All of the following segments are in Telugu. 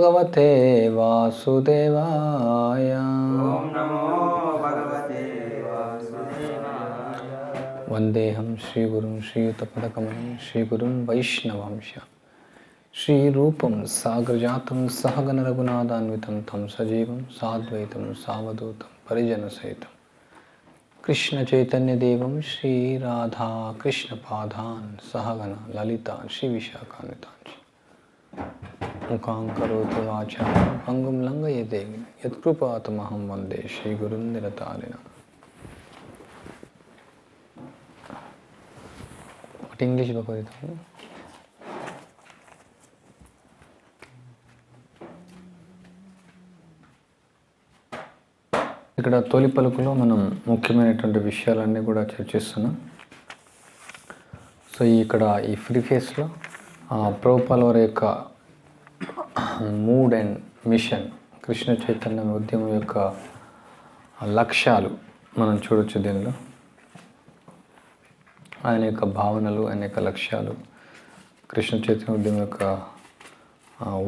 భగవతే వాసుదేవాయ. ఓం నమో భగవతే వాసుదేవాయ. వందేహం శ్రీగురుం శ్రీయుతపదకమలం శ్రీగురుం వైష్ణవాంశ శ్రీరూపం సాగ్రజాతం సహగణ రఘునాథాన్వితం తం సజీవం సాద్వైతం సావధూతం పరిజనసహితం కృష్ణ చైతన్యదేవం శ్రీ రాధా కృష్ణ పాదాన్ సహగణ లలిత శ్రీ విశాఖాన్వితాంశ ముఖాంకరోతు వాచారం భంగుం లంఘయతే యత్కృపాతమహం వందే శ్రీగురుం నిరతారిణ. ఒకటి ఇంగ్లీష్ భగవద్గీత. ఇక్కడ తొలి పలుకులో మనం ముఖ్యమైనటువంటి విషయాలన్నీ కూడా చర్చిస్తున్నాం. సో ఇక్కడ ఈ ప్రీఫేస్లో ప్రభుపాల వారి యొక్క mood and mission, Krishna Chaitanya ఉద్యమం యొక్క లక్ష్యాలు మనం చూడొచ్చు. దీనిలో ఆయన యొక్క భావనలు, ఆయన యొక్క లక్ష్యాలు, కృష్ణ చైతన్య ఉద్యమం యొక్క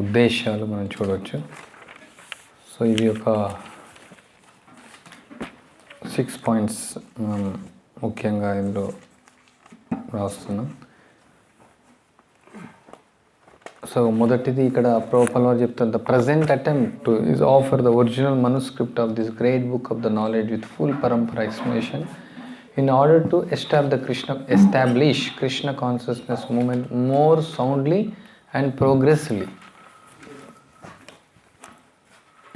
ఉద్దేశాలు మనం చూడవచ్చు. సో ఇవి ఒక 6 పాయింట్స్ మనం ముఖ్యంగా ఇందులో రాస్తున్నాం. సో మొదటిది ఇక్కడ ప్రభుపాల వారు చెప్తారు, the present attempt to is offer the original manuscript of this great book of the knowledge with full parampara explanation in order to establish Krishna consciousness movement more soundly and progressively.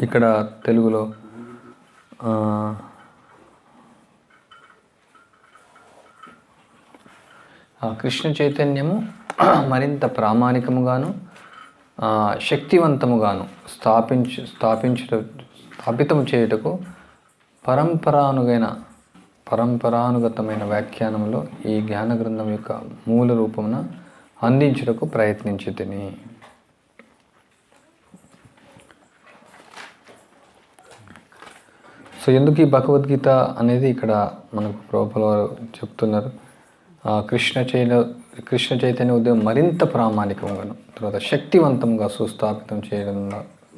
ఇక్కడ తెలుగులో కృష్ణ చైతన్యము మరింత ప్రామాణికముగాను శక్తివంతముగాను స్థాపితం చేయుటకు పరంపరానుగతమైన వ్యాఖ్యానంలో ఈ జ్ఞాన గ్రంథం యొక్క మూల రూపమున అందించుటకు ప్రయత్నించితిని. సో ఎందుకు ఈ భగవద్గీత అనేది ఇక్కడ మనకు ప్రభుపాల వారు చెప్తున్నారు. కృష్ణ చైతన్య ఉద్యమం మరింత ప్రామాణికంగాను, తర్వాత శక్తివంతంగా సుస్థాపితం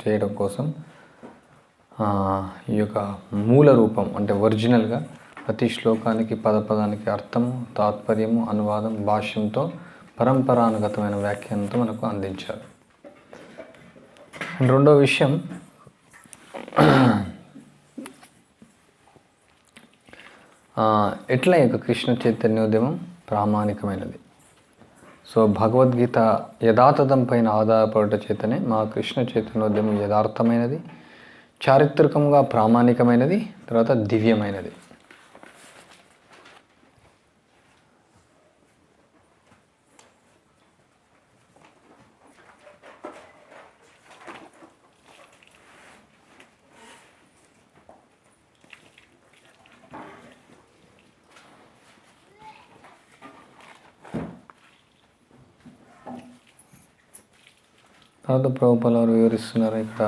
చేయడం కోసం ఈ యొక్క మూల రూపం అంటే ఒరిజినల్గా ప్రతి శ్లోకానికి పదపదానికి అర్థము, తాత్పర్యము, అనువాదం, భాష్యంతో పరంపరానుగతమైన వ్యాఖ్యానంతో మనకు అందించారు. రెండో విషయం, ఎట్లా ఈ యొక్క కృష్ణ చైతన్యోద్యమం ప్రామాణికమైనది. సో భగవద్గీత యథాతథం పైన ఆధారపడట చేతనే మా కృష్ణ చైతన్యోద్యమం యథార్థమైనది, చారిత్రకంగా ప్రామాణికమైనది, తర్వాత దివ్యమైనది. తర్వాత ప్రభుపాల వారు వివరిస్తున్నారు ఇక్కడ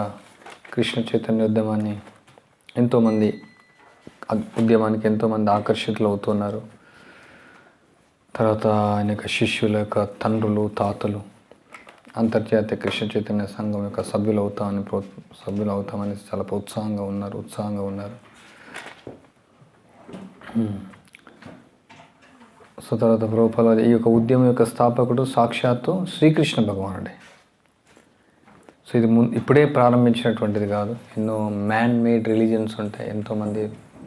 కృష్ణ చైతన్య ఉద్యమానికి ఎంతోమంది ఆకర్షితులు అవుతున్నారు. తర్వాత ఆయన యొక్క శిష్యుల యొక్క తండ్రులు, తాతలు అంతర్జాతీయ కృష్ణ చైతన్య సంఘం యొక్క సభ్యులు అవుతామని చాలా ఉత్సాహంగా ఉన్నారు. సో తర్వాత ప్రభుపాల వారు ఈ యొక్క ఉద్యమం యొక్క స్థాపకుడు సాక్షాత్తు శ్రీకృష్ణ భగవానుడే. సో ఇది ఇప్పుడే ప్రారంభించినటువంటిది కాదు. ఎన్నో మ్యాన్ మేడ్ రిలీజియన్స్ ఉంటాయి, ఎంతోమంది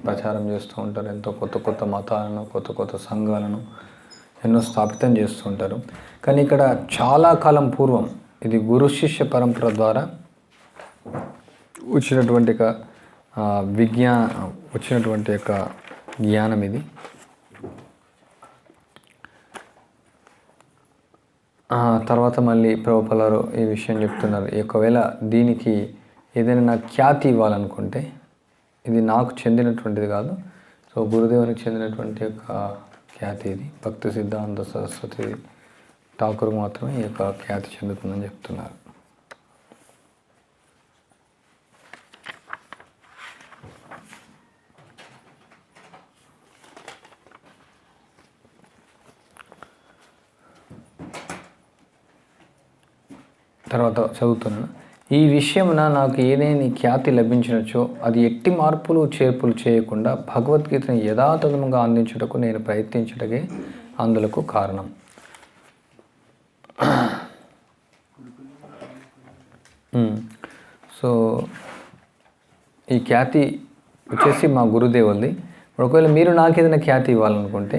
ప్రచారం చేస్తూ ఉంటారు, ఎంతో కొత్త మతాలను, కొత్త సంఘాలను ఎన్నో స్థాపితం చేస్తూ ఉంటారు. కానీ ఇక్కడ చాలా కాలం పూర్వం ఇది గురు శిష్య పరంపర ద్వారా వచ్చినటువంటి యొక్క జ్ఞానం ఇది. తర్వాత మళ్ళీ ప్రభుపాల వారు ఈ విషయం చెప్తున్నారు, ఒకవేళ దీనికి ఏదైనా నాకు ఖ్యాతి ఇవ్వాలనుకుంటే ఇది నాకు చెందినటువంటిది కాదు, సో గురుదేవునికి చెందినటువంటి యొక్క ఖ్యాతి ఇది. భక్తి సిద్ధాంత సరస్వతి ఠాకూర్కు మాత్రమే ఈ యొక్క ఖ్యాతి చెందుతుందని చెప్తున్నారు. తర్వాత చదువుతున్నాను. ఈ విషయమున నాకు ఏదేని ఖ్యాతి లభించినచో అది ఎట్టి మార్పులు చేర్పులు చేయకుండా భగవద్గీతను యథాతథముగా అందించుటకు నేను ప్రయత్నించుటకే అందులకు కారణం. సో ఈ ఖ్యాతి వచ్చేసి మా గురుదేవులది. ఒకవేళ మీరు నాకు ఏదైనా ఖ్యాతి ఇవ్వాలనుకుంటే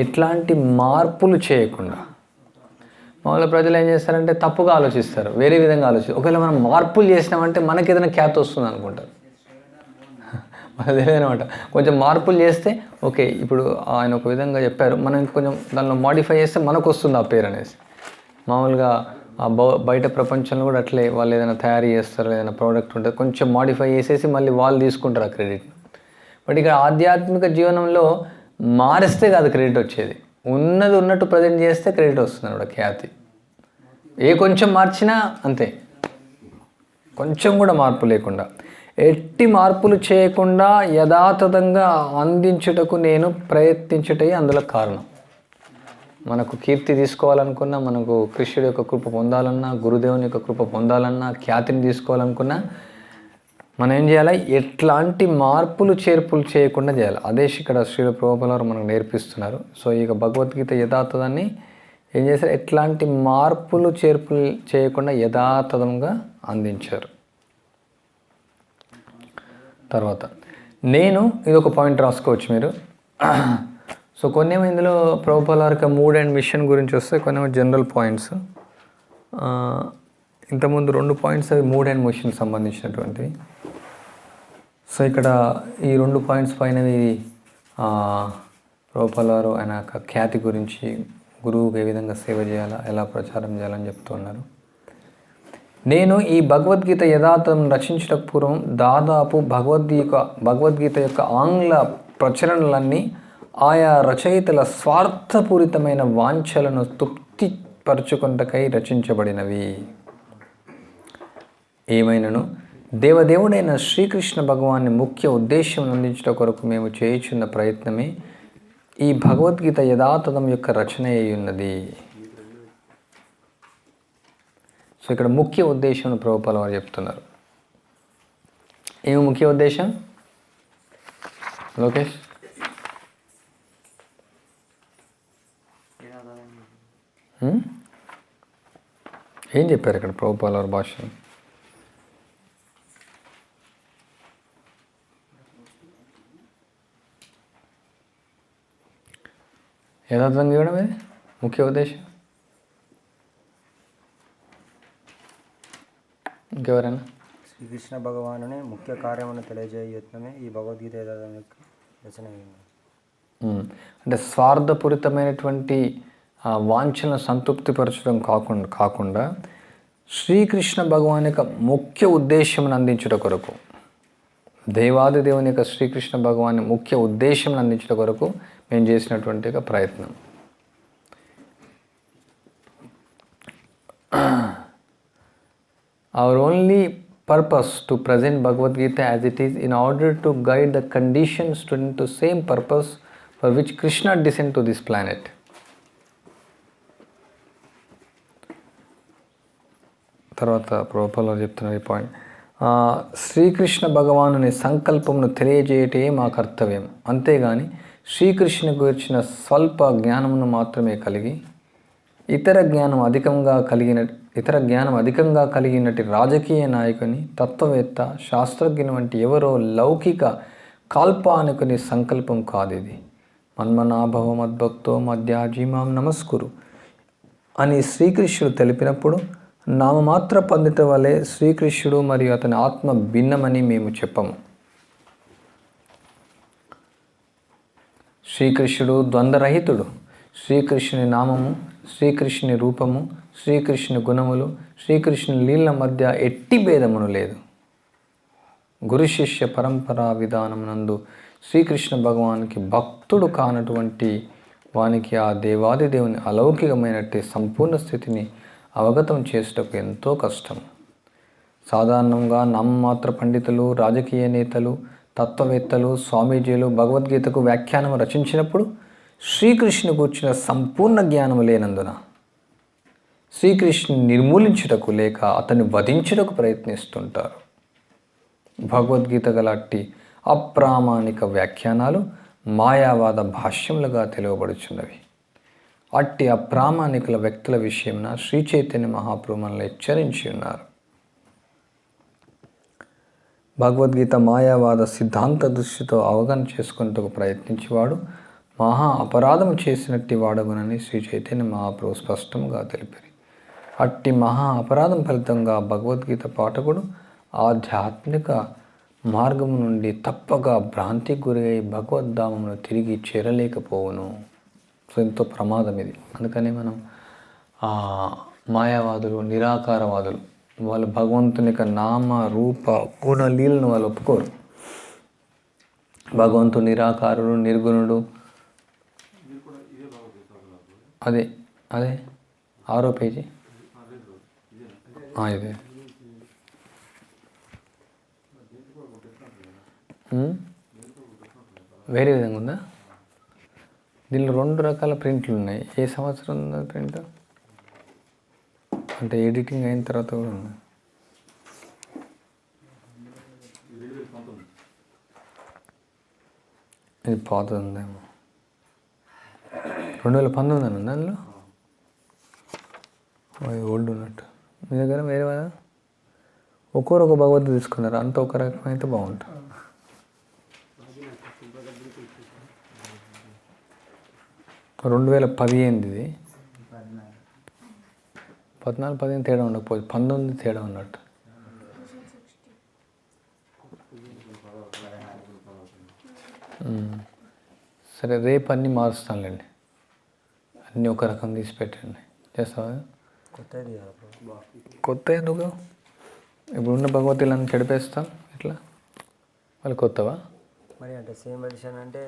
ఎట్లాంటి మార్పులు చేయకుండా, మామూలుగా ప్రజలు ఏం చేస్తారంటే తప్పుగా ఆలోచిస్తారు, వేరే విధంగా ఆలోచిస్తారు. ఒకవేళ మనం మార్పులు చేసినామంటే మనకి ఏదైనా ఖ్యాతి వస్తుంది అనుకుంటారు. అది లేదనమాట. కొంచెం మార్పులు చేస్తే ఓకే, ఇప్పుడు ఆయన ఒక విధంగా చెప్పారు, మనం కొంచెం దానిలో మాడిఫై చేస్తే మనకు వస్తుంది ఆ పేరు అనేసి. మామూలుగా బయట ప్రపంచంలో కూడా అట్లే వాళ్ళు ఏదైనా తయారు చేస్తారు, ఏదైనా ప్రోడక్ట్ ఉంటుంది, కొంచెం మాడిఫై చేసేసి మళ్ళీ వాళ్ళు తీసుకుంటారు ఆ క్రెడిట్. బట్ ఇక్కడ ఆధ్యాత్మిక జీవనంలో మారిస్తే కాదు క్రెడిట్ వచ్చేది, ఉన్నది ఉన్నట్టు ప్రజెంట్ చేస్తే క్రెడిట్ వస్తుంది అన్నమాట ఖ్యాతి. కొంచెం మార్చినా అంతే, కొంచెం కూడా మార్పు లేకుండా, ఎట్టి మార్పులు చేయకుండా యథాతథంగా అందించుటకు నేను ప్రయత్నించుటే అందులో కారణం. మనకు కీర్తి తీసుకోవాలనుకున్నా, మనకు కృష్ణుడి యొక్క కృప పొందాలన్నా, గురుదేవుని యొక్క కృప పొందాలన్నా, ఖ్యాతిని తీసుకోవాలనుకున్నా మనం ఏం చేయాలి? ఎట్లాంటి మార్పులు చేర్పులు చేయకుండా చేయాలి. అదే ఇక్కడ శ్రీల ప్రభుపాదుల వారు మనకు నేర్పిస్తున్నారు. సో ఇక భగవద్గీత యథాతథాన్ని ఏం చేశారు? ఎట్లాంటి మార్పులు చేర్పులు చేయకుండా యథాతథంగా అందించారు. తర్వాత నేను ఇది ఒక పాయింట్ రాసుకోవచ్చు మీరు. సో కొన్ని ఇందులో ప్రభుపాదుల వారి యొక్క మూడ్ అండ్ మిషన్ గురించి వస్తే, కొన్ని జనరల్ పాయింట్స్. ఇంతకుముందు 2 పాయింట్స్ అవి మూడ్ అండ్ మిషన్ సంబంధించినటువంటివి. సో ఇక్కడ ఈ 2 పాయింట్స్ పైనవి ప్రభుపాదుల వారు ఆయన యొక్క ఖ్యాతి గురించి, గురువుకు ఏ విధంగా సేవ చేయాలా, ఎలా ప్రచారం చేయాలని చెప్తున్నారు. నేను ఈ భగవద్గీత యథాతథం రచించటకు పూర్వం దాదాపు భగవద్గీత యొక్క ఆంగ్ల ప్రచురణలన్నీ ఆయా రచయితల స్వార్థపూరితమైన వాంఛలను తృప్తిపరచుకొనుటకై రచించబడినవి. ఏమైనను దేవదేవుడైన శ్రీకృష్ణ భగవాన్ని ముఖ్య ఉద్దేశం అందించట కొరకు మేము చేయుచున్న ప్రయత్నమే ఈ భగవద్గీత యథాతథం యొక్క రచన అయి ఉన్నది. సో ఇక్కడ ముఖ్య ఉద్దేశం ప్రభుపాదుల వారు చెప్తున్నారు. ఏమి ముఖ్య ఉద్దేశం లోకేష్? ఏం చెప్పారు ఇక్కడ ప్రభుపాదుల వారి భాష? యథాతథంగా ఇవ్వడం ఇది ముఖ్య ఉద్దేశం. ఇంకెవరైనా? శ్రీకృష్ణ భగవానుని ముఖ్య కార్యమును తెలియజేయ యత్నమే ఈ భగవద్గీత రచన. అంటే స్వార్థపూరితమైనటువంటి వాంఛలను సంతృప్తిపరచడం కాకుండా శ్రీకృష్ణ భగవాన్ యొక్క ముఖ్య ఉద్దేశం అందించుట కొరకు, దేవాది దేవుని యొక్క శ్రీకృష్ణ భగవాన్ ముఖ్య ఉద్దేశం అందించుట కొరకు మేము చేసినటువంటి ఒక ప్రయత్నం. Our only purpose to present Bhagavad Gita as it is in order to guide the conditioned student to same purpose for which Krishna descended to this planet. తర్వాత ప్రభుపాదుల చెప్తున్న ఈ పాయింట్, శ్రీకృష్ణ భగవానుని సంకల్పమును తెలియజేయటే మా కర్తవ్యం. అంతేగాని శ్రీకృష్ణ గురించిన స్వల్ప జ్ఞానమును మాత్రమే కలిగి ఇతర జ్ఞానం అధికంగా కలిగినటి రాజకీయ నాయకుని, తత్వవేత్త, శాస్త్రజ్ఞుని వంటి ఎవరో లౌకిక కాల్పానికుని సంకల్పం కాదు ఇది. మన్మనాభవ మద్భక్తో మధ్యాజీమాం నమస్కురు అని శ్రీకృష్ణుడు తెలిపినప్పుడు నామమాత్ర పండిత వలె శ్రీకృష్ణుడు మరియు అతని ఆత్మ భిన్నమని మేము చెప్పము. శ్రీకృష్ణుడు ద్వంద్వరహితుడు. శ్రీకృష్ణుని నామము, శ్రీకృష్ణుని రూపము, శ్రీకృష్ణుని గుణములు, శ్రీకృష్ణుని లీల మధ్య ఎట్టి భేదమును లేదు. గురు శిష్య పరంపరా విధానమునందు శ్రీకృష్ణ భగవానికి భక్తుడు కానటువంటి వానికి ఆ దేవాది దేవుని అలౌకికమైనట్టి సంపూర్ణ స్థితిని అవగతం చేసుటకు ఎంతో కష్టం. సాధారణంగా నామమాత్ర పండితులు, రాజకీయ నేతలు, తత్వవేత్తలు, స్వామీజీలు భగవద్గీతకు వ్యాఖ్యానం రచించినప్పుడు శ్రీకృష్ణుని కూర్చున్న సంపూర్ణ జ్ఞానము లేనందున శ్రీకృష్ణుని నిర్మూలించుటకు లేక అతన్ని వధించుటకు ప్రయత్నిస్తుంటారు. భగవద్గీత గల అట్టి అప్రామాణిక వ్యాఖ్యానాలు మాయావాద భాష్యములుగా తెలువబడుచున్నవి. అట్టి అప్రామాణికుల వ్యక్తుల విషయమున శ్రీ చైతన్య మహాప్రభు మనల్ని హెచ్చరించి ఉన్నారు. భగవద్గీత మాయావాద సిద్ధాంత దృష్టితో అవగాహన చేసుకునేందుకు ప్రయత్నించేవాడు మహా అపరాధము చేసినట్టి వాడగునని శ్రీ చైతన్య మహాప్రభు స్పష్టంగా తెలిపారు. అట్టి మహా అపరాధం ఫలితంగా భగవద్గీత పాఠకుడు ఆధ్యాత్మిక మార్గము నుండి తప్పగా భ్రాంతికి గురి అయి భగవద్ధామమును తిరిగి చేరలేకపోవును. సో ఎంతో ప్రమాదం ఇది. అందుకని మనం మాయావాదులు, నిరాకారవాదులు వాళ్ళు భగవంతుని యొక్క నామ రూప గుణ లీలను వాళ్ళు ఒప్పుకోరు. భగవంతుడు నిరాకారుడు, నిర్గుణుడు. అదే అదే 6వ పేజీ ఇదే. వేరే విధంగా ఉందా? దీనిలో 2 రకాల ప్రింట్లు ఉన్నాయి. ఏ సంవత్సరం ఉందా ప్రింట్? అంటే ఎడిటింగ్ అయిన తర్వాత కూడా ఉంది. ఇది పాతది ఉందేమో. 2019 అని ఉంది అందులో. అది ఓల్డ్ ఉన్నట్టు. మీ దగ్గర వేరే కదా? ఒక్కొరు ఒక భగవద్గీత తీసుకున్నారు. అంత ఒక రకమైతే బాగుంటుంది. రెండు 2015 ఇది. 14, 15 తేడా ఉండకపోవచ్చు. 19 తేడా ఉన్నట్టు. సరే, రేపు అన్నీ మారుస్తానులేండి. అన్నీ ఒక రకం తీసి పెట్టండి. చేస్తావా? కొత్త ఎందుకు? ఇప్పుడున్న భగవద్గీతలను చెడిపేస్తాం ఇట్లా. వాళ్ళు కొత్తవా? మరి అంటే సేమ్ ఎడిషన్ అంటే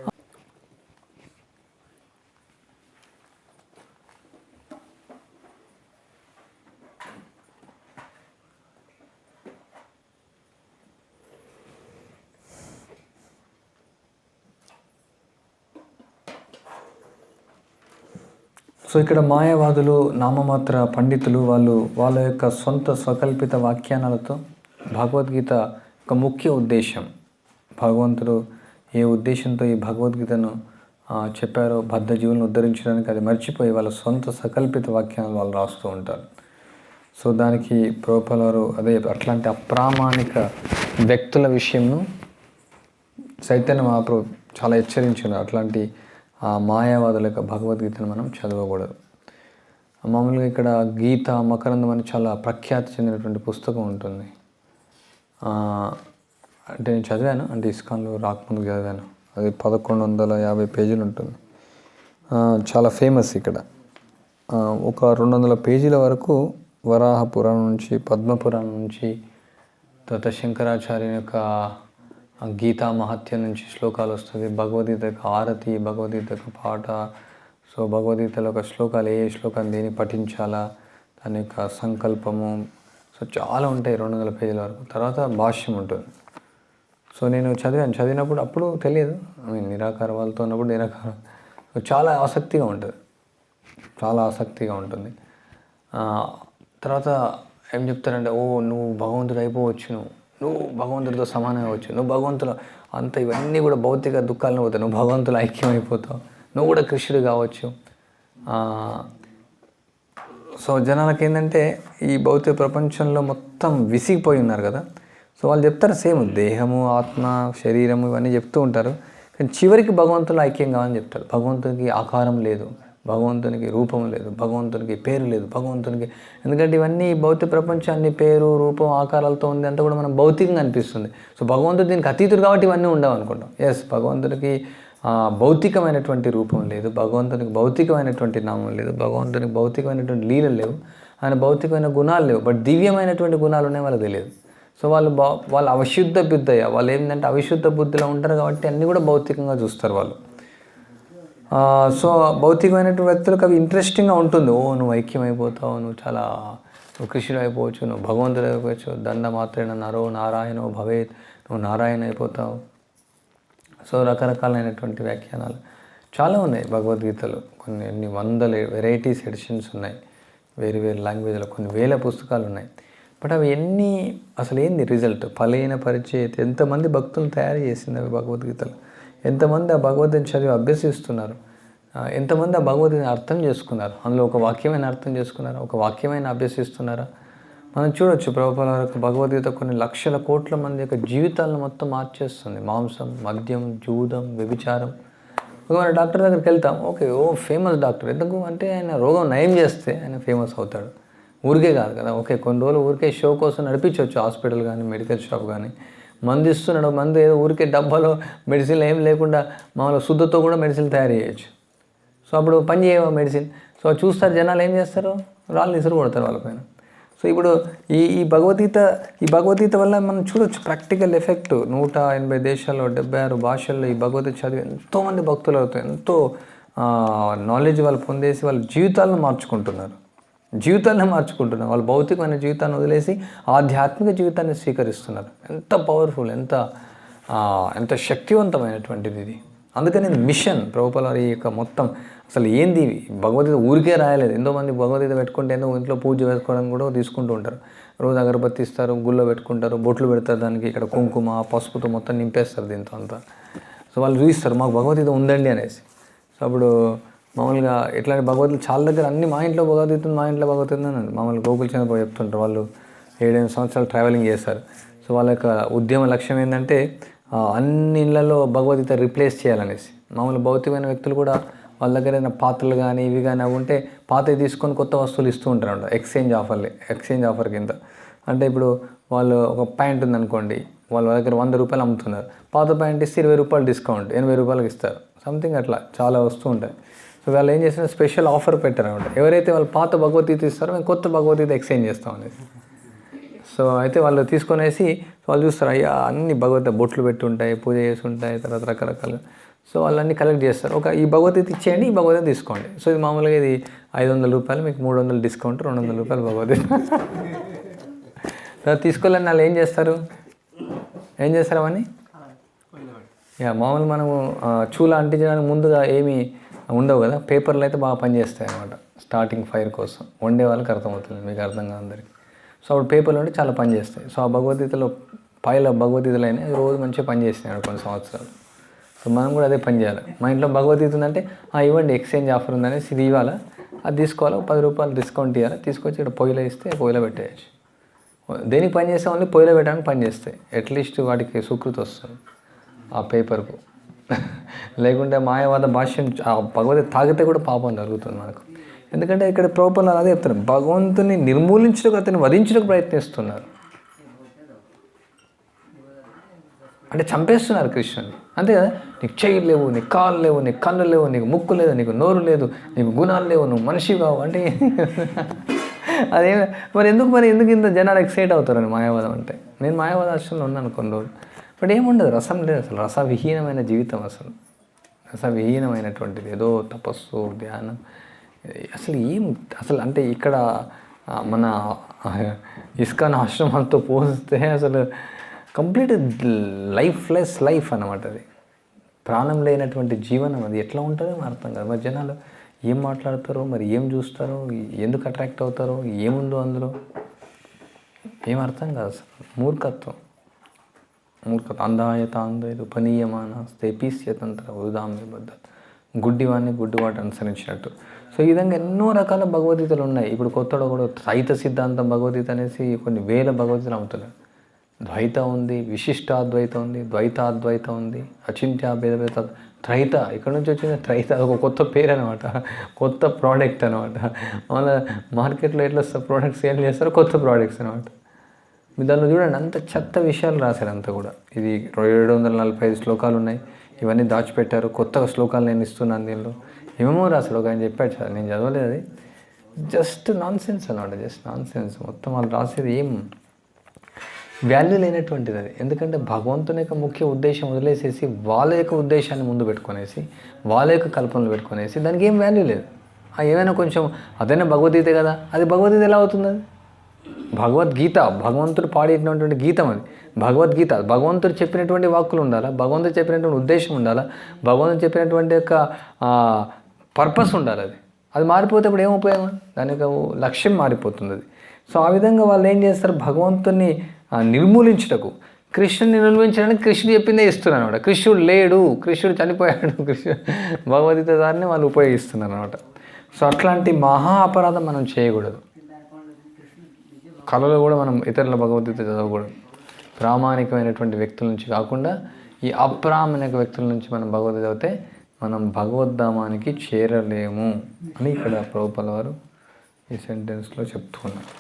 సో ఇక్కడ మాయావాదులు, నామమాత్ర పండితులు వాళ్ళ యొక్క సొంత స్వకల్పిత వ్యాఖ్యానాలతో భగవద్గీత ఒక ముఖ్య ఉద్దేశం, భగవంతుడు ఏ ఉద్దేశంతో ఈ భగవద్గీతను చెప్పారో బద్ధ జీవులను ఉద్ధరించడానికి అది మర్చిపోయి వాళ్ళ సొంత సకల్పిత వ్యాఖ్యానాలు వాళ్ళు రాస్తూ ఉంటారు. సో దానికి ప్రభుపాలు అదే అట్లాంటి అప్రామాణిక వ్యక్తుల విషయంను చైతన్య మహాప్రభు చాలా హెచ్చరించారు. అట్లాంటి మాయావాదుల యొక్క భగవద్గీతను మనం చదవకూడదు. మామూలుగా ఇక్కడ గీత మకరందం అని చాలా ప్రఖ్యాతి చెందినటువంటి పుస్తకం ఉంటుంది. అంటే నేను చదివాను, అంటే ఇస్కాన్లో రాకముందు చదివాను. అది 1150 పేజీలు ఉంటుంది. చాలా ఫేమస్ ఇక్కడ. ఒక 200 పేజీల వరకు వరాహ పురాణం నుంచి, పద్మ పురాణం నుంచి, తర్వాత శంకరాచార్యుని యొక్క గీతా మహత్యం నుంచి శ్లోకాలు వస్తుంది. భగవద్గీత యొక్క ఆరతి, భగవద్గీత యొక్క పాట. సో భగవద్గీతలో ఒక శ్లోకాలు, ఏ శ్లోకాన్ని దేని పఠించాలా, దాని యొక్క సంకల్పము. సో చాలా ఉంటాయి 200 పేజీల వరకు. తర్వాత భాష్యం ఉంటుంది. సో నేను చదివినప్పుడు అప్పుడు తెలియదు, నిరాకార వాళ్ళతో ఉన్నప్పుడు నిరాకారం. సో చాలా ఆసక్తిగా ఉంటుంది. తర్వాత ఏం చెప్తారంటే, నువ్వు భగవంతుడు అయిపోవచ్చు, నువ్వు భగవంతుడితో సమానం అవ్వచ్చు, నువ్వు భగవంతులు అంత ఇవన్నీ కూడా భౌతిక దుఃఖాలను పోతావు, నువ్వు భగవంతులు ఐక్యం అయిపోతావు, నువ్వు కూడా కృష్ణుడు కావచ్చు. సో జనాలకి ఏంటంటే ఈ భౌతిక ప్రపంచంలో మొత్తం విసిగిపోయి ఉన్నారు కదా. సో వాళ్ళు చెప్తారు సేమ్ దేహము, ఆత్మ, శరీరము ఇవన్నీ చెప్తూ ఉంటారు. కానీ చివరికి భగవంతులు ఐక్యం కావాలని చెప్తారు. భగవంతునికి ఆకారం లేదు, భగవంతునికి రూపం లేదు, భగవంతునికి పేరు లేదు, భగవంతునికి, ఎందుకంటే ఇవన్నీ భౌతిక ప్రపంచాన్ని పేరు, రూపం, ఆకారాలతో ఉంది. అంతా కూడా మనం భౌతికంగా అనిపిస్తుంది. సో భగవంతుడు దీనికి అతీతుడు కాబట్టి ఇవన్నీ ఉండవు అనుకుంటాం. ఎస్, భగవంతుడికి భౌతికమైనటువంటి రూపం లేదు, భగవంతునికి భౌతికమైనటువంటి నామం లేదు, భగవంతునికి భౌతికమైనటువంటి లీలలు లేవు, ఆయన భౌతికమైన గుణాలు లేవు. బట్ దివ్యమైనటువంటి గుణాలు ఉన్నాయి వాళ్ళకి తెలియదు. సో వాళ్ళు అవిశుద్ధ బుద్ధయ్య, వాళ్ళు ఏంటంటే అవిశుద్ధ బుద్ధిలో ఉంటారు కాబట్టి అన్నీ కూడా భౌతికంగా చూస్తారు వాళ్ళు. సో భౌతికమైనటువంటి వ్యక్తులకు అవి ఇంట్రెస్టింగ్గా ఉంటుంది. నువ్వు ఐక్యమైపోతావు, నువ్వు కృష్ణుడు అయిపోవచ్చు, నువ్వు భగవంతుడు అయిపోవచ్చు, దండ మాత్రేణ నరో నారాయణో భవేత్, నువ్వు నారాయణ అయిపోతావు. సో రకరకాలైనటువంటి వ్యాఖ్యానాలు చాలా ఉన్నాయి భగవద్గీతలో. ఎన్ని వందల వెరైటీస్ ఎడిషన్స్ ఉన్నాయి. వేరు వేరు లాంగ్వేజ్లో కొన్ని వేల పుస్తకాలు ఉన్నాయి. బట్ అవి ఎన్ని అసలు ఏంది రిజల్ట్? ఫలైన పరిచయం ఎంతమంది భక్తులను తయారు చేసింది అవి భగవద్గీతలు? ఎంతమంది ఆ భగవద్గీతను చదివి అభ్యసిస్తున్నారు? ఎంతమంది ఆ భగవద్గీతను అర్థం చేసుకున్నారు? అందులో ఒక వాక్యమైన అర్థం చేసుకున్నారా? ఒక వాక్యమైన అభ్యసిస్తున్నారా? మనం చూడొచ్చు ప్రభుపాల యొక్క భగవద్గీత కొన్ని లక్షల కోట్ల మంది యొక్క జీవితాలను మొత్తం మార్చేస్తుంది. మాంసం, మద్యం, జూదం, వ్యభిచారం. మన డాక్టర్ దగ్గరికి వెళ్తాం, ఓకే, ఫేమస్ డాక్టర్. ఎందుకు అంటే ఆయన రోగం నయం చేస్తే ఆయన ఫేమస్ అవుతాడు. ఊరికే కాదు కదా, ఓకే, కొన్ని రోజులు ఊరికే షో కోసం నడిపించవచ్చు హాస్పిటల్ కానీ మెడికల్ షాప్ కానీ. మందు ఇస్తున్నాడు, మందు ఏదో ఊరికే డబ్బాలో మెడిసిన్ ఏం లేకుండా మామూలు శుద్ధతో కూడా మెడిసిన్ తయారు చేయొచ్చు. సో అప్పుడు పని చేయవా మెడిసిన్? సో చూస్తారు జనాలు ఏం చేస్తారు, రాళ్ళు ఇసురు కొడతారు వాళ్ళపైన. సో ఇప్పుడు ఈ భగవద్గీత వల్ల మనం చూడొచ్చు ప్రాక్టికల్ ఎఫెక్ట్. 180 దేశాల్లో 76 భాషల్లో ఈ భగవద్గీత చదివి ఎంతోమంది భక్తులు అవుతారు. ఎంతో నాలెడ్జ్ వాళ్ళు పొందేసి వాళ్ళ జీవితాలను మార్చుకుంటున్నారు. వాళ్ళ భౌతికమైన జీవితాన్ని వదిలేసి ఆధ్యాత్మిక జీవితాన్ని స్వీకరిస్తున్నారు. ఎంత పవర్ఫుల్, ఎంత శక్తివంతమైనటువంటిది ఇది. అందుకని ఇది మిషన్. ప్రభుపాల ఈ యొక్క మొత్తం అసలు ఏంది భగవద్గీత ఊరికే రాయలేదు. ఎంతోమంది భగవద్గీత పెట్టుకుంటే ఏదో ఇంట్లో పూజ వేసుకోవడానికి కూడా తీసుకుంటూ ఉంటారు. రోజు అగరబత్తి ఇస్తారు, గుళ్ళో పెట్టుకుంటారు, బొట్లు పెడతారు, దానికి ఇక్కడ కుంకుమ పసుపుతో మొత్తం నింపేస్తారు దీంతో అంతా. సో వాళ్ళు చూపిస్తారు మాకు భగవద్గీత ఉందండి అనేసి. సో అప్పుడు మామూలుగా ఎట్లాంటి భగవద్గీత చాలా దగ్గర అన్ని మా ఇంట్లో భగవద్గీత అని మామూలుగా గోకుల్ చంద్రబాబు చెప్తుంటారు. వాళ్ళు 7-8 సంవత్సరాలు ట్రావెలింగ్ చేస్తారు. సో వాళ్ళ యొక్క ఉద్యమ లక్ష్యం ఏంటంటే అన్ని ఇళ్లలో భగవద్గీత రీప్లేస్ చేయాలనేసి. మామూలు భౌతికమైన వ్యక్తులు కూడా వాళ్ళ దగ్గర ఏదైనా పాత్రలు కానీ ఇవి కానీ అవి ఉంటే పాతవి తీసుకొని కొత్త వస్తువులు ఇస్తూ ఉంటారు. ఎక్స్చేంజ్ ఆఫర్ కింద. అంటే ఇప్పుడు వాళ్ళు ఒక ప్యాంట్ ఉందనుకోండి, వాళ్ళ దగ్గర 100 రూపాయలు అమ్ముతున్నారు, పాత ప్యాంట్ ఇస్తే 20 రూపాయలు డిస్కౌంట్, 80 రూపాయలకి ఇస్తారు. సంథింగ్ అట్లా చాలా వస్తూ ఉంటాయి. సో వాళ్ళు ఏం చేసిన స్పెషల్ ఆఫర్ పెట్టారనమాట. ఎవరైతే వాళ్ళు పాత భగవద్గీత ఇస్తారో మేము కొత్త భగవద్గీత ఎక్స్చేంజ్ చేస్తాం అనేసి. సో అయితే వాళ్ళు తీసుకొనేసి వాళ్ళు చూస్తారు, అయ్యా అన్ని భగవద్గీత బొట్లు పెట్టి ఉంటాయి, పూజ చేసి ఉంటాయి, తర్వాత రకరకాలు. సో వాళ్ళన్నీ కలెక్ట్ చేస్తారు. ఈ భగవద్గీత ఇచ్చేయండి, ఈ భగవద్గీత తీసుకోండి. సో ఇది మామూలుగా ఇది 500 రూపాయలు, మీకు 300 డిస్కౌంట్, 200 రూపాయలు భగవద్గీత. తర్వాత తీసుకోవాలని వాళ్ళు ఏం చేస్తారు అవన్నీ మామూలు మనము చూల అంటించడానికి ముందుగా ఏమీ ఉండవు కదా, పేపర్లు అయితే బాగా పనిచేస్తాయి అన్నమాట. స్టార్టింగ్ ఫైర్ కోసం వండే వాళ్ళకి అర్థమవుతుంది, మీకు అర్థం కాదు అందరికీ. సో అప్పుడు పేపర్లు ఉంటే చాలా పనిచేస్తాయి. సో ఆ భగవద్గీతలో భగవద్గీతలు అయినాయి రోజు మంచిగా పనిచేస్తున్నాయి కొన్ని సంవత్సరాలు. సో మనం కూడా అదే పని చేయాలి. మా ఇంట్లో భగవద్గీత ఉందంటే ఇవ్వండి, ఎక్స్చేంజ్ ఆఫర్ ఉందనేసి ఇది ఇవ్వాలా, అది తీసుకోవాలా, 10 రూపాయలు డిస్కౌంట్ ఇవ్వాలి, తీసుకొచ్చి ఇక్కడ పొయ్యిలో ఇస్తే పొయ్యిలో పెట్టేయచ్చు. దేనికి పని చేస్తే ఓన్లీ పొయ్యిలో పెట్టడానికి పని చేస్తాయి. అట్లీస్ట్ వాటికి సుకృతి వస్తుంది ఆ పేపర్కు. లేకుంటే మాయావాద భాష్యం భగవద్గీత తాగితే కూడా పాపం జరుగుతుంది మనకు. ఎందుకంటే ఇక్కడ ప్రభుపాలు అదే చెప్తారు, భగవంతుని నిర్మూలించడానికి అతన్ని వధించడానికి ప్రయత్నిస్తున్నారు. అంటే చంపేస్తున్నారు కృష్ణుని, అంతే కదా. నీకు చెయ్యి లేవు, నీకు కాళ్ళు లేవు, నీకు కన్ను లేవు, నీకు ముక్కు లేదు, నీకు నోరు లేదు, నీకు గుణాలు లేవు, నువ్వు మనిషి కావు అంటే అదే. మరి ఎందుకు ఇంత జనాలు ఎక్సైట్ అవుతారని మాయావాదం అంటే. నేను మాయావాద ఆశ్రమంలో ఉన్నాను కొన్ని రోజులు. బట్ ఏముండదు, రసం లేదు అసలు, రసవిహీనమైన జీవితం, రసవిహీనమైనటువంటిది. ఏదో తపస్సు, ధ్యానం, అసలు అంటే ఇక్కడ మన ఇస్కాన్ ఆశ్రమాలతో పోలిస్తే అసలు కంప్లీట్ లైఫ్లెస్ లైఫ్ అన్నమాట. అది ప్రాణం లేనటువంటి జీవనం. అది ఎట్లా ఉంటుందో అర్థం కాదు. మరి జనాలు ఏం మాట్లాడతారో, మరి ఏం చూస్తారో, ఎందుకు అట్రాక్ట్ అవుతారో, ఏముందో అందులో ఏం అర్థం కాదు అసలు. మూర్ఖత్వం. అంధాయతాంధ ఉపనీయమాన స్థేపీస్యతంత్ర వృధామ్య బద్ధ. గుడ్డివాడిని అనుసరించినట్టు. సో ఈ విధంగా ఎన్నో రకాల భగవద్గీతలు ఉన్నాయి. ఇప్పుడు కొత్తలో కూడా ద్వైత సిద్ధాంతం భగవద్గీత అనేసి కొన్ని వేల భగవద్గీతలు అమ్ముతున్నారు. ద్వైత ఉంది, విశిష్టాద్వైతం ఉంది, ద్వైతాద్వైతం ఉంది, అచింత్య భేద త్రైత. ఇక్కడ నుంచి వచ్చింది త్రైత, ఒక కొత్త పేరు అనమాట, కొత్త ప్రోడక్ట్ అనమాట. మళ్ళీ మార్కెట్లో ఎట్లా ప్రోడక్ట్స్ సేల్ చేస్తారో కొత్త ప్రోడక్ట్స్ అనమాట. మీరు దానిలో చూడండి, అంత చెత్త విషయాలు రాశారు అంతా కూడా. ఇది 745 శ్లోకాలు ఉన్నాయి, ఇవన్నీ దాచిపెట్టారు. కొత్త శ్లోకాలు నేను ఇస్తున్నాను దీనిలో, ఏమేమో రాశాడు. ఒక ఆయన చెప్పాడు, సార్ నేను చదవలేదు, అది జస్ట్ నాన్ సెన్స్ అనమాట, జస్ట్ నాన్ సెన్స్. మొత్తం వాళ్ళు రాసేది ఏం వాల్యూ లేనటువంటిది అది. ఎందుకంటే భగవంతుని యొక్క ముఖ్య ఉద్దేశం వదిలేసేసి వాళ్ళ యొక్క ఉద్దేశాన్ని ముందు పెట్టుకునేసి వాళ్ళ యొక్క కల్పనలు పెట్టుకునేసి దానికి ఏం వాల్యూ లేదు. ఏమైనా కొంచెం అదైనా భగవద్గీత కదా, అది భగవద్గీత ఎలా అవుతుంది? అది భగవద్గీత, భగవంతుడు పాడేటటువంటి గీతం అది భగవద్గీత. భగవంతుడు చెప్పినటువంటి వాక్కులు ఉండాలా, భగవంతుడు చెప్పినటువంటి ఉద్దేశం ఉండాలా, భగవంతుడు చెప్పినటువంటి యొక్క పర్పస్ ఉండాలి. అది మారిపోతే ఇప్పుడు ఏం ఉపయోగం? దాని యొక్క లక్ష్యం మారిపోతుంది అది. సో ఆ విధంగా వాళ్ళు ఏం చేస్తారు, భగవంతుని నిర్మూలించుటకు, కృష్ణుని నిర్మూలించడానికి కృష్ణుడు చెప్పిందే ఇస్తున్నారు అనమాట. కృష్ణుడు లేడు, కృష్ణుడు చనిపోయాడు, కృష్ణుడు భగవద్గీత దారిని వాళ్ళు ఉపయోగిస్తున్నారు అనమాట. సో అట్లాంటి మహా అపరాధం మనం చేయకూడదు. కళలో కూడా మనం ఇతరుల భగవద్గీత చదవకూడదు. ప్రామాణికమైనటువంటి వ్యక్తుల నుంచి కాకుండా ఈ అప్రామాణిక వ్యక్తుల నుంచి మనం భగవద్గీత చదివితే మనం భగవద్ధామానికి చేరలేము అని ఇక్కడ ప్రభుపాల వారు ఈ సెంటెన్స్లో చెప్తున్నారు.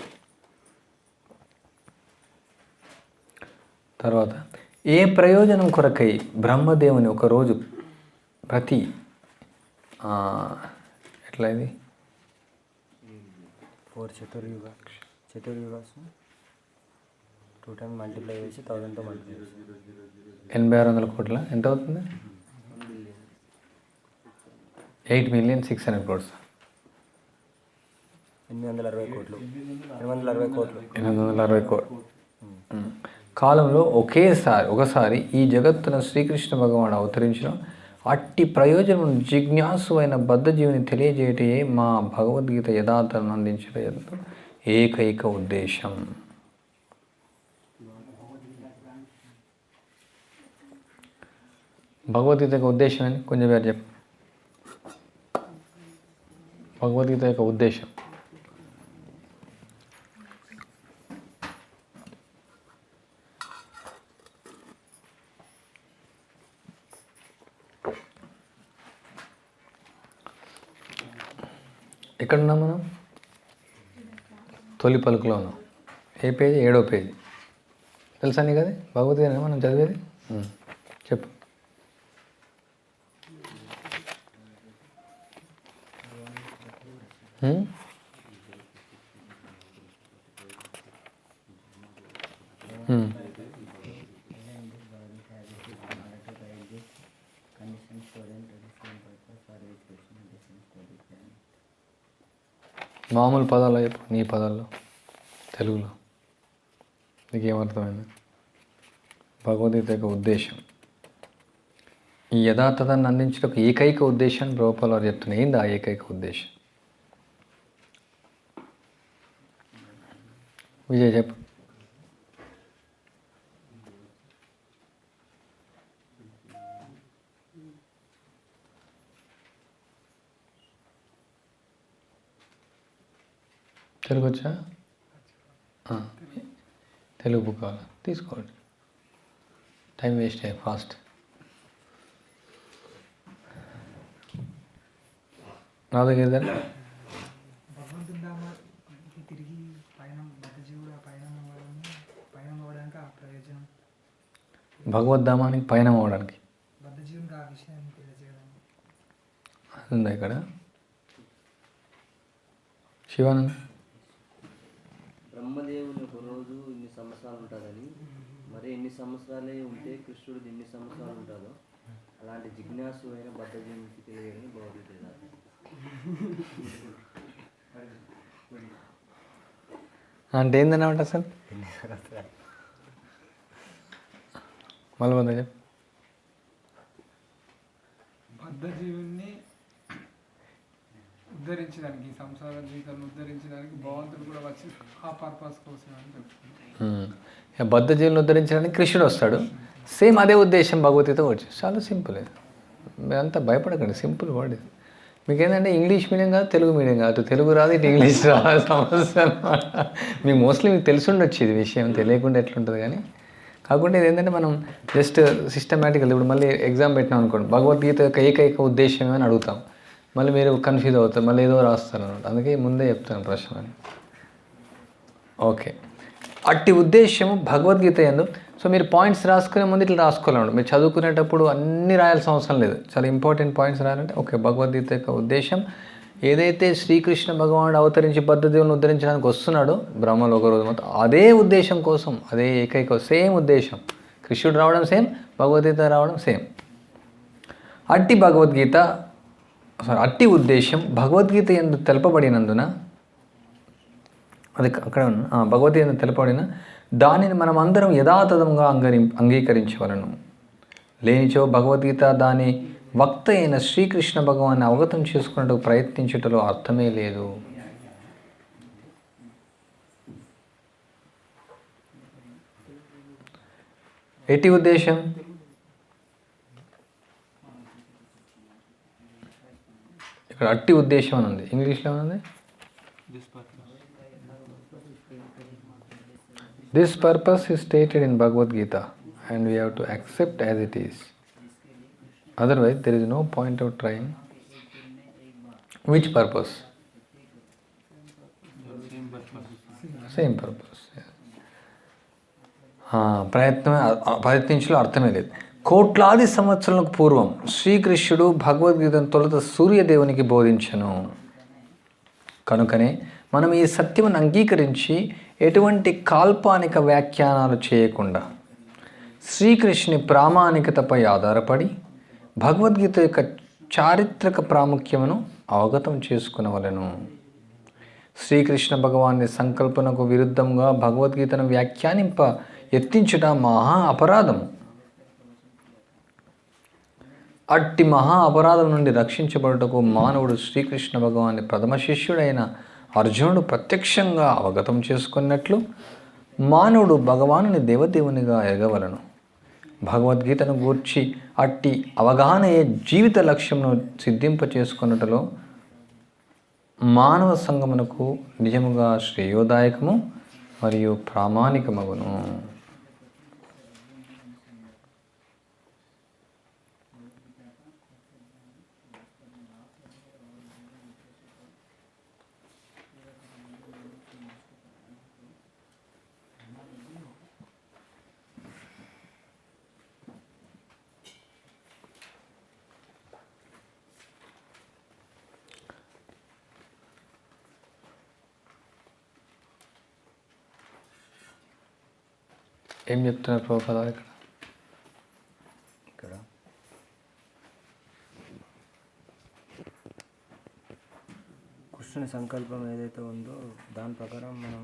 తర్వాత, ఏ ప్రయోజనం కొరకై బ్రహ్మదేవుని ఒకరోజు ప్రతి ఎట్లా ఇది 4 చతుర్యుగాస్ 2 టైమ్ మల్టిప్లై చేసి 1000తో మల్టిప్లై చేసి 8600 కోట్ల ఎంత అవుతుంది? 8,600,000 crores. 860 కోట్లు 860 కోట్లు 860 కోట్లు కాలంలో ఒకసారి ఈ జగత్తున శ్రీకృష్ణ భగవానుడు అవతరించిన అట్టి ప్రయోజనం జిజ్ఞాసు అయిన బద్ధజీవిని తెలియజేయటే మా భగవద్గీత యథార్థను అందించడం ఏకైక ఉద్దేశం. భగవద్గీత యొక్క ఉద్దేశం అని కొంచెం పేరు చెప్పు. భగవద్గీత యొక్క ఉద్దేశం ఎక్కడున్నాం మనం? తొలి పలుకులో ఉన్నాం. ఏ పేజీ? 7వ పేజీ. తెలుసా నీకు అది? భగవద్గీత మనం చదివేది. చెప్పు. మామూలు పదాల్లో చెప్పు, నీ పదాల్లో, తెలుగులో నీకేమర్థమైంది? భగవద్గీత యొక్క ఉద్దేశం, ఈ యథార్థాన్ని అందించడం ఏకైక ఉద్దేశం ప్రభుపాల వారు చెప్తున్నారు. ఏంది ఆ ఏకైక ఉద్దేశం? విజయ్ చెప్పు. తెలుగు వచ్చా? తెలుగు బుక్ కావాలా? తీసుకోండి, టైం వేస్ట్ అయ్యి ఫాస్ట్. నా దగ్గర భగవద్ధామానికి పయనం అవ్వడానికి ఉందా ఇక్కడ? శివానంద్, బ్రహ్మదేవుని ఒక రోజు ఇన్ని సంవత్సరాలు ఉంటుందని, మరి ఎన్ని సంవత్సరాలే ఉంటే కృష్ణుడు ఎన్ని సంవత్సరాలు ఉంటాడో అలాంటి జిజ్ఞాసు అయిన బద్ధజీవికి తెలియని భగవద్గీత. అంటే ఏందన్నమాట అసలు? మళ్ళీ చెప్పు. బద్ధజీవుని ఉద్ధరించడానికి, సంసార జీవితాన్ని ఉద్ధరించడానికి భగవంతుడు కూడా వచ్చి ఆ పర్పస్ కోసం అని చెప్తున్నాడు. బద్ధజీవులను ఉద్ధరించడానికి కృష్ణుడు వస్తాడు. సేమ్ అదే ఉద్దేశం భగవద్గీత వచ్చి. చాలా సింపుల్. మీరంతా భయపడకండి, సింపుల్ వర్డ్ ఇది. మీకు ఏంటంటే ఇంగ్లీష్ మీడియం కాదు, తెలుగు మీడియం కాదు. తెలుగు రాదు, ఇటు ఇంగ్లీష్ రాదు, సమస్య అనమాట. మీకు మోస్ట్లీ మీకు తెలిసి ఉండొచ్చు ఇది విషయం, తెలియకుండా ఎట్లుంటుంది. కానీ కాకుండా ఇది ఏంటంటే మనం జస్ట్ సిస్టమేటికల్. ఇప్పుడు మళ్ళీ ఎగ్జామ్ పెట్టినాం అనుకోండి, భగవద్గీత యొక్క ఏకైక ఉద్దేశం అని అడుగుతాం, మళ్ళీ మీరు కన్ఫ్యూజ్ అవుతారు, మళ్ళీ ఏదో రాస్తారు అనమాట. అందుకే ముందే చెప్తాను ప్రశ్న అని. ఓకే, అట్టి ఉద్దేశము భగవద్గీత యందు. సో మీరు పాయింట్స్ రాసుకునే ముందు ఇట్లా రాసుకోవాలన్నమాట. మీరు చదువుకునేటప్పుడు అన్నీ రాయాల్సిన అవసరం లేదు. చాలా ఇంపార్టెంట్ పాయింట్స్ రాయాలంటే ఓకే, భగవద్గీత యొక్క ఉద్దేశం ఏదైతే శ్రీకృష్ణ భగవానుడు అవతరించి బద్ధజీవులను ఉద్ధరించడానికి వస్తున్నాడో బ్రహ్మలో ఒకరోజు మొత్తం, అదే ఉద్దేశం కోసం, అదే ఏకైక సేమ్ ఉద్దేశం. కృష్ణుడు రావడం సేమ్, భగవద్గీత రావడం సేమ్. అట్టి ఉద్దేశం భగవద్గీత యందు తెలపబడినందున, అది అక్కడ భగవద్గీత యందు తెలపబడిన దానిని మనం అందరం యథాతథంగా అంగీకరించవలను. లేనిచో భగవద్గీత దాని వక్త అయిన శ్రీకృష్ణ భగవాన్ని అవగతం చేసుకున్నట్టు ప్రయత్నించటంలో అర్థమే లేదు. ఎట్టి ఉద్దేశం? ఇక్కడ అట్టి ఉద్దేశం అని ఉంది, ఇంగ్లీష్లో ఉంది. This purpose is stated in Bhagavad Gita and we have to accept as it is. Otherwise, there is no point of trying. Which purpose? Same purpose. ప్రయత్నించలో అర్థమే లేదు. కోట్లాది సంవత్సరాలకు పూర్వం శ్రీకృష్ణుడు భగవద్గీతను తొలుత సూర్యదేవునికి బోధించను. కనుకనే మనం ఈ సత్యమును అంగీకరించి ఎటువంటి కాల్పనిక వ్యాఖ్యానాలు చేయకుండా శ్రీకృష్ణుని ప్రామాణికతపై ఆధారపడి భగవద్గీత యొక్క చారిత్రక ప్రాముఖ్యమును అవగతం చేసుకునవలెను. శ్రీకృష్ణ భగవాన్ని సంకల్పనకు విరుద్ధంగా భగవద్గీతను వ్యాఖ్యానింప యత్నించుట మహా అపరాధము. అట్టి మహా అపరాధం నుండి రక్షించబడుటకు మానవుడు శ్రీకృష్ణ భగవాన్ని ప్రథమ శిష్యుడైన అర్జునుడు ప్రత్యక్షంగా అవగతం చేసుకున్నట్లు మానవుడు భగవానుని దేవదేవునిగా ఎరగవలను. భగవద్గీతను గూర్చి అట్టి అవగాహనయే జీవిత లక్ష్యమును సిద్ధింప చేసుకున్నటలో మానవ సంగమునకు నిజముగా శ్రేయోదాయకము మరియు ప్రామాణికమగును. ఏం చెప్తున్నారు ప్రభుపాద ఇక్కడ కృష్ణుని సంకల్పం ఏదైతే ఉందో దాని ప్రకారం మనం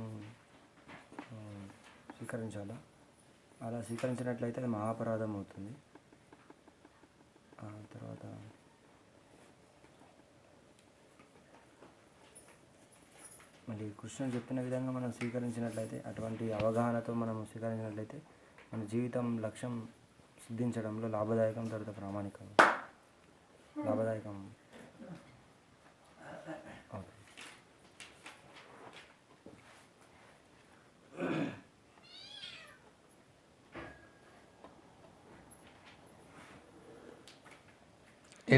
స్వీకరించాలా. అలా స్వీకరించినట్లయితే అది మహాపరాధం అవుతుంది. తర్వాత మళ్ళీ కృష్ణుడు చెప్పిన విధంగా మనం స్వీకరించినట్లయితే, అటువంటి అవగాహనతో మనం స్వీకరించినట్లయితే మన జీవితం లక్ష్యం సిద్ధించడంలో లాభదాయకం, తర్వాత ప్రామాణికం లాభదాయకం అవుతుంది.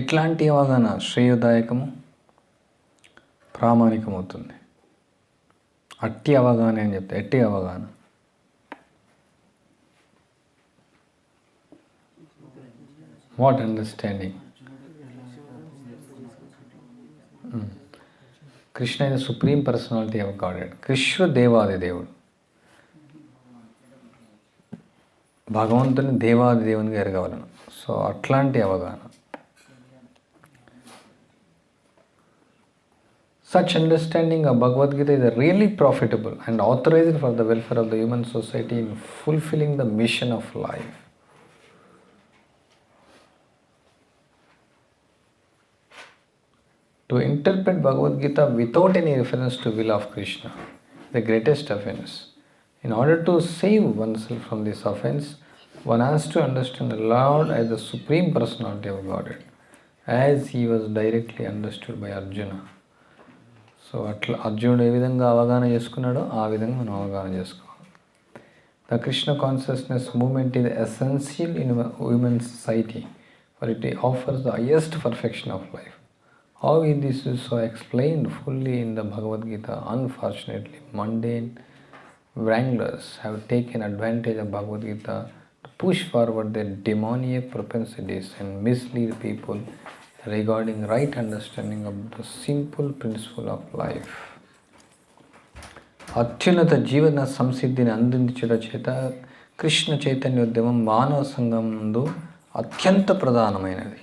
ఎట్లాంటి అవగాహన శ్రేయోదాయకము ప్రామాణికమవుతుంది? అట్టి అవగాహన అని చెప్తే ఎట్టి అవగాహన what understanding? Krishna is supreme personality of God. కృష్ణుడు దేవాది దేవుడు, భగవంతుని దేవాది దేవునిగా ఎరగవలను. సో అట్లాంటి అవగాహన. Such understanding of Bhagavad Gita is really profitable and authorized for the welfare of the human society in fulfilling the mission of life. To interpret Bhagavad Gita without any reference to will of Krishna, the greatest offense. In order to save oneself from this offense, one has to understand the Lord as the Supreme Personality of Godhead, as he was directly understood by Arjuna. So అట్లా అర్జునుడు ఏ విధంగా అవగాహన చేసుకున్నాడో ఆ విధంగా మనం అవగాహన చేసుకోవాలి. The Krishna consciousness movement is essential in human society for it offers the highest perfection of life. How is this is so explained fully in the Bhagavad Gita. Unfortunately mundane wranglers have taken advantage of Bhagavad Gita to push forward their demoniac propensities and mislead people regarding right understanding of the simple principle of life. అత్యున్నత జీవన సంసిద్ధిని అందించడం చేత కృష్ణ చైతన్యోద్యమం మానవ సంఘం ముందు అత్యంత ప్రధానమైనది.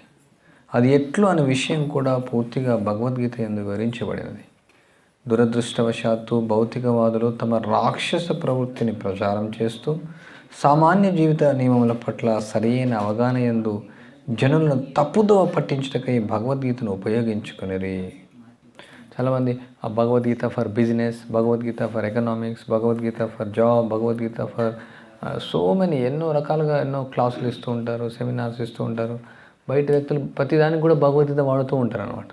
అది ఎట్లు అనే విషయం కూడా పూర్తిగా భగవద్గీత యందు వివరించబడినది. దురదృష్టవశాత్తు భౌతికవాదులు తమ రాక్షస ప్రవృత్తిని ప్రచారం చేస్తూ సామాన్య జీవిత నియమముల పట్ల సరైన అవగాహన యందు జనులను తప్పుదోవ పట్టించుటకై భగవద్గీతను ఉపయోగించుకునేది. చాలామంది ఆ Bhagavad Gita for business, Bhagavad Gita for economics, Bhagavad Gita for job, Bhagavad Gita for so many ఎన్నో రకాలుగా ఎన్నో క్లాసులు ఇస్తూ ఉంటారు, సెమినార్స్ ఇస్తూ ఉంటారు. బయట వ్యక్తులు ప్రతిదానికి కూడా భగవద్గీత వాడుతూ ఉంటారు అనమాట.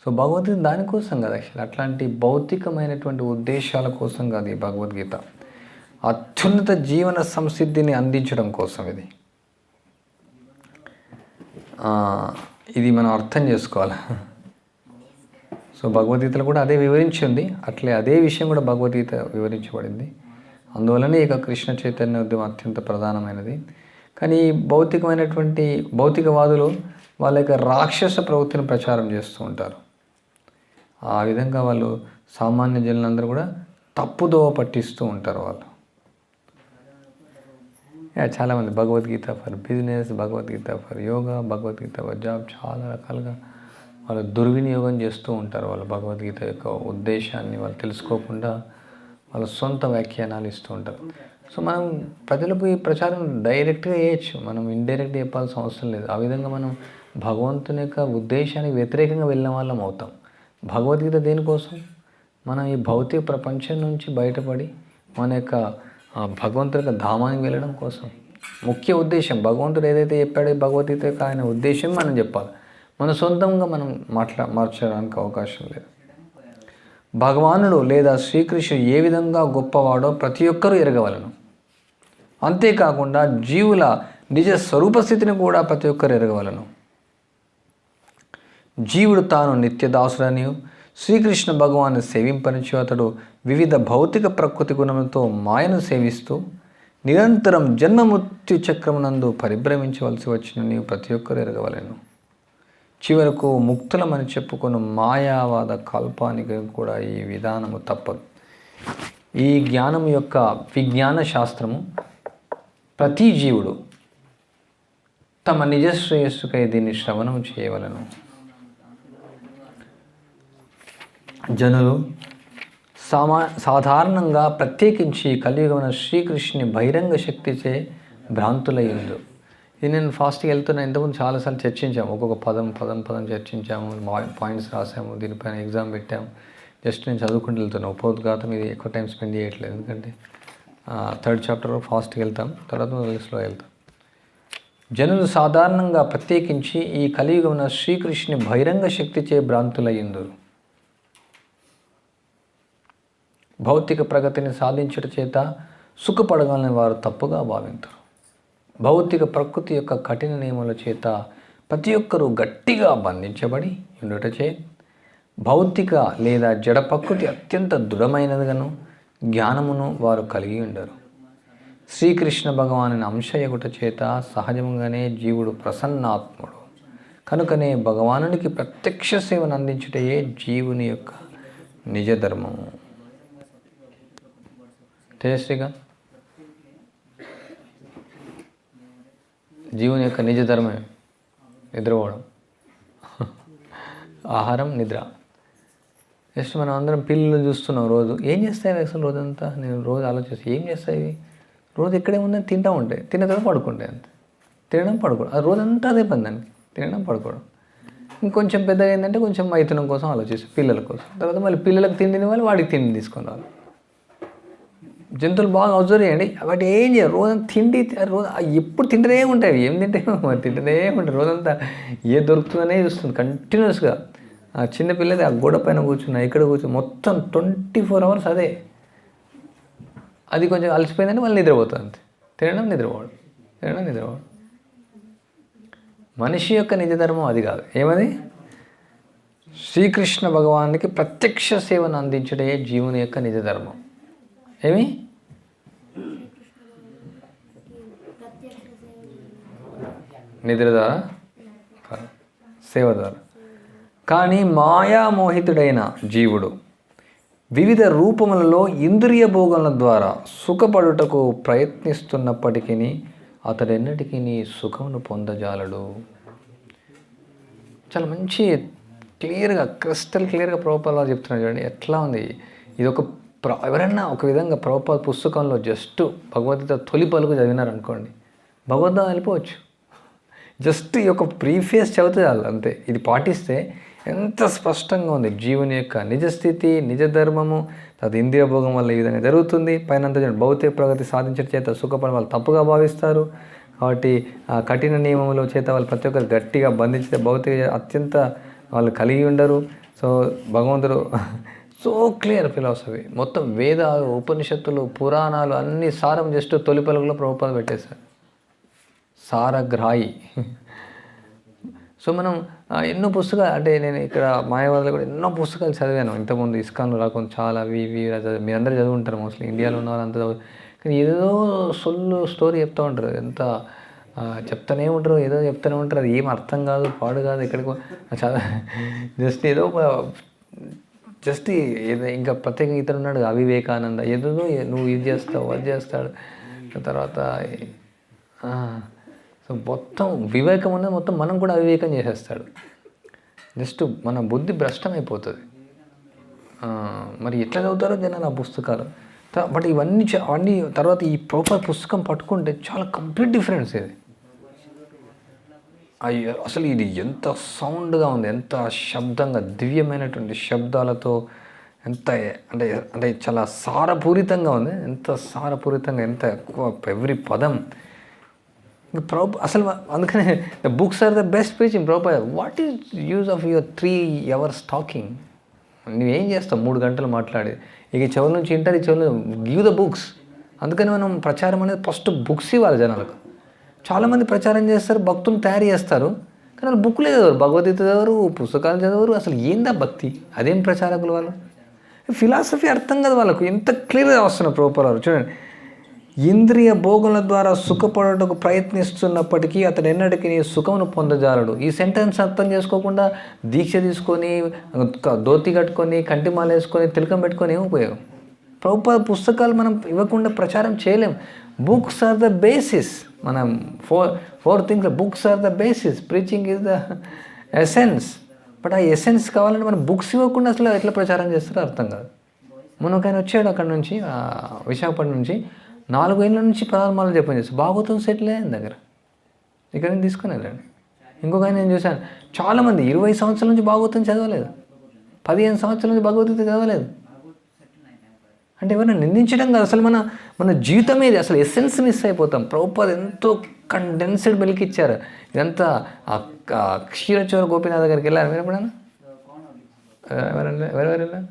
సో భగవద్గీత దానికోసం కాదు, యాక్చువల్లీ అట్లాంటి భౌతికమైనటువంటి ఉద్దేశాల కోసం కాదు ఈ భగవద్గీత. అత్యున్నత జీవన సంసిద్ధిని అందించడం కోసం ఇది మనం అర్థం చేసుకోవాలి. సో భగవద్గీతలో కూడా అదే వివరించి ఉంది, అట్లే అదే విషయం కూడా భగవద్గీత వివరించబడింది. అందువలనే ఇక కృష్ణ చైతన్య ఉద్యమం అత్యంత ప్రధానమైనది. కానీ భౌతికవాదులు వాళ్ళ యొక్క రాక్షస ప్రవృత్తిని ప్రచారం చేస్తూ ఉంటారు. ఆ విధంగా వాళ్ళు సామాన్య జనులందరూ కూడా తప్పుదోవ పట్టిస్తూ ఉంటారు వాళ్ళు. చాలామంది Bhagavad Gita for business, Bhagavad Gita for yoga, Bhagavad Gita for job, చాలా రకాలుగా వాళ్ళు దుర్వినియోగం చేస్తూ ఉంటారు. వాళ్ళ భగవద్గీత యొక్క ఉద్దేశాన్ని వాళ్ళు తెలుసుకోకుండా వాళ్ళ సొంత వ్యాఖ్యానాలు ఇస్తూ ఉంటారు. సో మనం ప్రజలకు ఈ ప్రచారం డైరెక్ట్గా చేయొచ్చు, మనం ఇండైరెక్ట్గా చెప్పాల్సిన అవసరం లేదు. ఆ విధంగా మనం భగవంతుని యొక్క ఉద్దేశానికి వ్యతిరేకంగా వెళ్ళిన వాళ్ళం అవుతాం. భగవద్గీత దేనికోసం? మనం ఈ భౌతిక ప్రపంచం నుంచి బయటపడి మన యొక్క భగవంతుని యొక్క ధామానికి వెళ్ళడం కోసం. ముఖ్య ఉద్దేశం భగవంతుడు ఏదైతే చెప్పాడో భగవద్గీత యొక్క ఆయన ఉద్దేశం మనం చెప్పాలి. మన సొంతంగా మనం మార్చడానికి అవకాశం లేదు. భగవానుడు లేదా శ్రీకృష్ణుడు ఏ విధంగా గొప్పవాడో ప్రతి ఒక్కరూ ఎరగవలను. అంతేకాకుండా జీవుల నిజ స్వరూపస్థితిని కూడా ప్రతి ఒక్కరు ఎరగవలను. జీవుడు తాను నిత్యదాసుడనియు శ్రీకృష్ణ భగవాన్ని సేవింపనిచు అతడు వివిధ భౌతిక ప్రకృతి గుణములతో మాయను సేవిస్తూ నిరంతరం జన్మమృత్యు చక్రమునందు పరిభ్రమించవలసి వచ్చిన నీవు ప్రతి ఒక్కరు ఎరగవలను. చివరకు ముక్తులమని చెప్పుకున్న మాయావాద కల్పానికి కూడా ఈ విధానము తప్పదు. ఈ జ్ఞానం యొక్క విజ్ఞాన శాస్త్రము ప్రతి జీవుడు తమ నిజశ్రేయస్సుకై దీన్ని శ్రవణం చేయవలను. జనులు సాధారణంగా ప్రత్యేకించి కలియుగమైన శ్రీకృష్ణుని బహిరంగ శక్తిచే భ్రాంతులయ్యిండు. ఇది నేను ఫాస్ట్గా వెళ్తున్నా. ఇంతకుముందు చాలాసార్లు చర్చించాము, ఒక్కొక్క పదం చర్చించాము, పాయింట్స్ రాసాము, దీనిపైన ఎగ్జామ్ పెట్టాము. జస్ట్ నేను చదువుకుంటూ వెళ్తున్నాను. ఉపోద్ఘాతం ఇది ఎక్కువ టైం స్పెండ్ చేయట్లేదు, ఎందుకంటే 3rd చాప్టర్ ఫాస్ట్గా వెళ్తాం, తర్వాత స్లో వెళ్తాం. జనులు సాధారణంగా ప్రత్యేకించి ఈ కలియుగమున శ్రీకృష్ణుని బహిరంగ శక్తిచే భ్రాంతులయ్యిందురు. భౌతిక ప్రగతిని సాధించుట చేత సుఖపడగాలని వారు తప్పుగా భావించరు. భౌతిక ప్రకృతి యొక్క కఠిన నియమాల చేత ప్రతి ఒక్కరూ గట్టిగా బంధించబడి ఉండుటచే భౌతిక లేదా జడ ప్రకృతి అత్యంత దృఢమైనదిగాను జ్ఞానమును వారు కలిగి ఉండరు. శ్రీకృష్ణ భగవానుని అంశయగుట చేత సహజంగానే జీవుడు ప్రసన్నాత్ముడు. కనుకనే భగవానునికి ప్రత్యక్ష సేవను అందించుటయే జీవుని యొక్క నిజ ధర్మము. తేజశ్రీగా జీవుని యొక్క నిజ ధర్మమే నిద్రపోవడం, ఆహారం, నిద్ర. జస్ట్ మనం అందరం పిల్లలు చూస్తున్నాం. రోజు ఏం చేస్తాయి అసలు రోజంతా? నేను రోజు ఆలోచిస్తాను, ఏం చేస్తాయి రోజు ఇక్కడే ఉందని తింటూ ఉంటాయి, తిన్న తర్వాత పడుకుంటాయి, అంతే. తినడం పడుకోవడం, అది రోజంతా అదే పని దానికి, తినడం పడుకోవడం. ఇంకొంచెం పెద్దగా ఏంటంటే కొంచెం మైథునం కోసం ఆలోచిస్తాం, పిల్లల కోసం. తర్వాత మళ్ళీ పిల్లలకు తిండిని వాళ్ళు వాడికి తిండి తీసుకొని రావాలి. జంతువులు బాగా అబ్జర్వ్ చేయండి, వాటి ఏం చేయరు, రోజంతా తిండి రోజు ఎప్పుడు తింటూనే ఉంటాయి. ఏం తింటాయేమో తింటూనే ఉంటాయి, రోజంతా ఏ దొరుకుతుందనే చూస్తుంది కంటిన్యూస్గా. ఆ చిన్నపిల్లది ఆ గోడ పైన కూర్చున్నా, ఇక్కడ కూర్చుని మొత్తం 24 hours అదే. అది కొంచెం అలసిపోయిందంటే మళ్ళీ నిద్రపోతుంది, అంతే. తినడం నిద్రపోవడం, తినడం నిద్రపోవడం. మనిషి యొక్క నిజ ధర్మం అది కాదు. ఏమది? శ్రీకృష్ణ భగవానికి ప్రత్యక్ష సేవను అందించడే జీవుని యొక్క నిజ ధర్మం. ఏమి? నిద్ర ద్వారా, సేవ ద్వారా. కానీ మాయామోహితుడైన జీవుడు వివిధ రూపములలో ఇంద్రియ భోగముల ద్వారా సుఖపడుటకు ప్రయత్నిస్తున్నప్పటికీ అతడెన్నటికీ సుఖమును పొందజాలడు. చాలా మంచి క్లియర్గా, క్రిస్టల్ క్లియర్గా ప్రభుపాద చెప్తున్నాడు చూడండి. ఎట్లా ఉంది ఇది? ఎవరైనా ఒక విధంగా ప్రభుపాద పుస్తకంలో జస్ట్ భగవద్గీత తొలి పలుకు చదివినారనుకోండి, భగవద్గీత వెళ్ళిపోవచ్చు. జస్ట్ ఈ యొక్క ప్రీఫేస్ చదివితే చాలు అంతే. ఇది పాటిస్తే ఎంత స్పష్టంగా ఉంది జీవుని యొక్క నిజస్థితి, నిజ ధర్మము, తర్వాత ఇంద్రియ భోగం వల్ల ఈ విధంగా జరుగుతుంది. పైన భౌతిక ప్రగతి సాధించడం చేత సుఖపడి వాళ్ళు తప్పుగా భావిస్తారు. కాబట్టి ఆ కఠిన నియమముల చేత వాళ్ళు ప్రతి ఒక్కరు గట్టిగా బంధించితే భౌతిక అత్యంత వాళ్ళు కలిగి ఉండరు. సో భగవంతుడు సో క్లియర్ ఫిలాసఫీ, మొత్తం వేదాలు, ఉపనిషత్తులు, పురాణాలు అన్ని సారం జస్ట్ తొలి పలుకులో ప్రభుపాద పెట్టేశారు. సారగ్రాహి. సో మనం ఎన్నో పుస్తకాలు, అంటే నేను ఇక్కడ మాయావాదలో కూడా ఎన్నో పుస్తకాలు చదివాను ఇంతకుముందు. ఇస్కాన్లో రాకుండా చాలా అవి మీరందరూ చదువుంటారు మోస్ట్లీ, ఇండియాలో ఉన్న వాళ్ళంతా చదువు. కానీ ఏదో సొల్లు స్టోరీ చెప్తూ ఉంటారు, ఎంత చెప్తానే ఉంటారు, ఏదో చెప్తూనే ఉంటారు. అది ఏం అర్థం కాదు, పాడు కాదు. ఎక్కడికో జస్ట్ ఏదో జస్ట్ ఏదో ఇంకా ప్రత్యేకంగా ఇతను ఉన్నాడు అవివేకానంద, ఏదో నువ్వు ఇది చేస్తావు అది చేస్తాడు. తర్వాత సో మొత్తం వివేకం అనేది మొత్తం మనం కూడా అవివేకం చేసేస్తాడు. జస్ట్ మన బుద్ధి భ్రష్టమైపోతుంది. మరి ఎట్లా చదువుతారో జనాలు ఆ పుస్తకాలు. బట్ అవన్నీ తర్వాత ఈ ప్రాపర్ పుస్తకం పట్టుకుంటే చాలా కంప్లీట్ డిఫరెన్స్ ఇది. అసలు ఇది ఎంత సౌండ్గా ఉంది, ఎంత శబ్దంగా, దివ్యమైనటువంటి శబ్దాలతో, ఎంత అంటే అంటే చాలా సారపూరితంగా ఉంది. ఎంత సారపూరితంగా, ఎంత ఎక్కువ ఎవ్రీ పదం. అసలు అందుకనే the books are the best preaching. Proper what is use of your 3 hours talking? నువ్వేం చేస్తావు 3 గంటలు మాట్లాడి? ఇక చెవుల నుంచి వింటారు, ఈ చెవులు గివ్ ద బుక్స్. అందుకని మనం ప్రచారం అనేది ఫస్ట్ బుక్స్ ఇవ్వాలి జనాలకు. చాలామంది ప్రచారం చేస్తారు, భక్తులు తయారు చేస్తారు, కానీ వాళ్ళు బుక్లే చదవరు, భగవద్గీత చదవరు, పుస్తకాలు చదవరు. అసలు ఏందా భక్తి? అదేం ప్రచారకులు వాళ్ళు? ఫిలాసఫీ అర్థం కాదు వాళ్ళకు. ఎంత క్లియర్గా వస్తున్నారు ప్రభుపాద వారు. చూడండి, ఇంద్రియ భోగుల ద్వారా సుఖపడటకు ప్రయత్నిస్తున్నప్పటికీ అతడు ఎన్నటికీ సుఖమును పొందజాలడు. ఈ సెంటెన్స్ అర్థం చేసుకోకుండా దీక్ష తీసుకొని, ధోతి కట్టుకొని, కంటిమాల వేసుకొని, తిలకం పెట్టుకొని ఏం ఉపయోగం? ప్రభుపాద పుస్తకాలు మనం ఇవ్వకుండా ప్రచారం చేయలేం. Books are the basis. మనం for things, books are the basis, preaching is the essence. But ఆ ఎసెన్స్ కావాలంటే మనం బుక్స్ ఇవ్వకుండా అసలు ఎట్లా ప్రచారం చేస్తారో అర్థం కాదు. మనకు ఆయన వచ్చాడు అక్కడ నుంచి, విశాఖపట్నం నుంచి, 4 ఏళ్ళ నుంచి పదార్థమాలు జపం చేస్తాను. భాగవతం సెటిల్ అయ్యాను దగ్గర, ఇక్కడ నేను తీసుకుని వెళ్ళండి. ఇంకొక ఆయన నేను చూశాను, చాలామంది 20 సంవత్సరాల నుంచి భాగవతం చదవలేదు, 15 సంవత్సరాల నుంచి భగవద్గీత చదవలేదు. అంటే ఎవరైనా నిందించడం కాదు, అసలు మన జీవితం ఏది, అసలు ఎసెన్స్ మిస్ అయిపోతాం. ప్రభుపాద ఎంతో కండెన్స్డ్ మిల్క్ ఇచ్చారు. ఇదంతా క్షీరచోర గోపీనాథ్ దగ్గరికి వెళ్ళారు మీరు ఎప్పుడైనా? ఎవరెవరు వెళ్ళారు?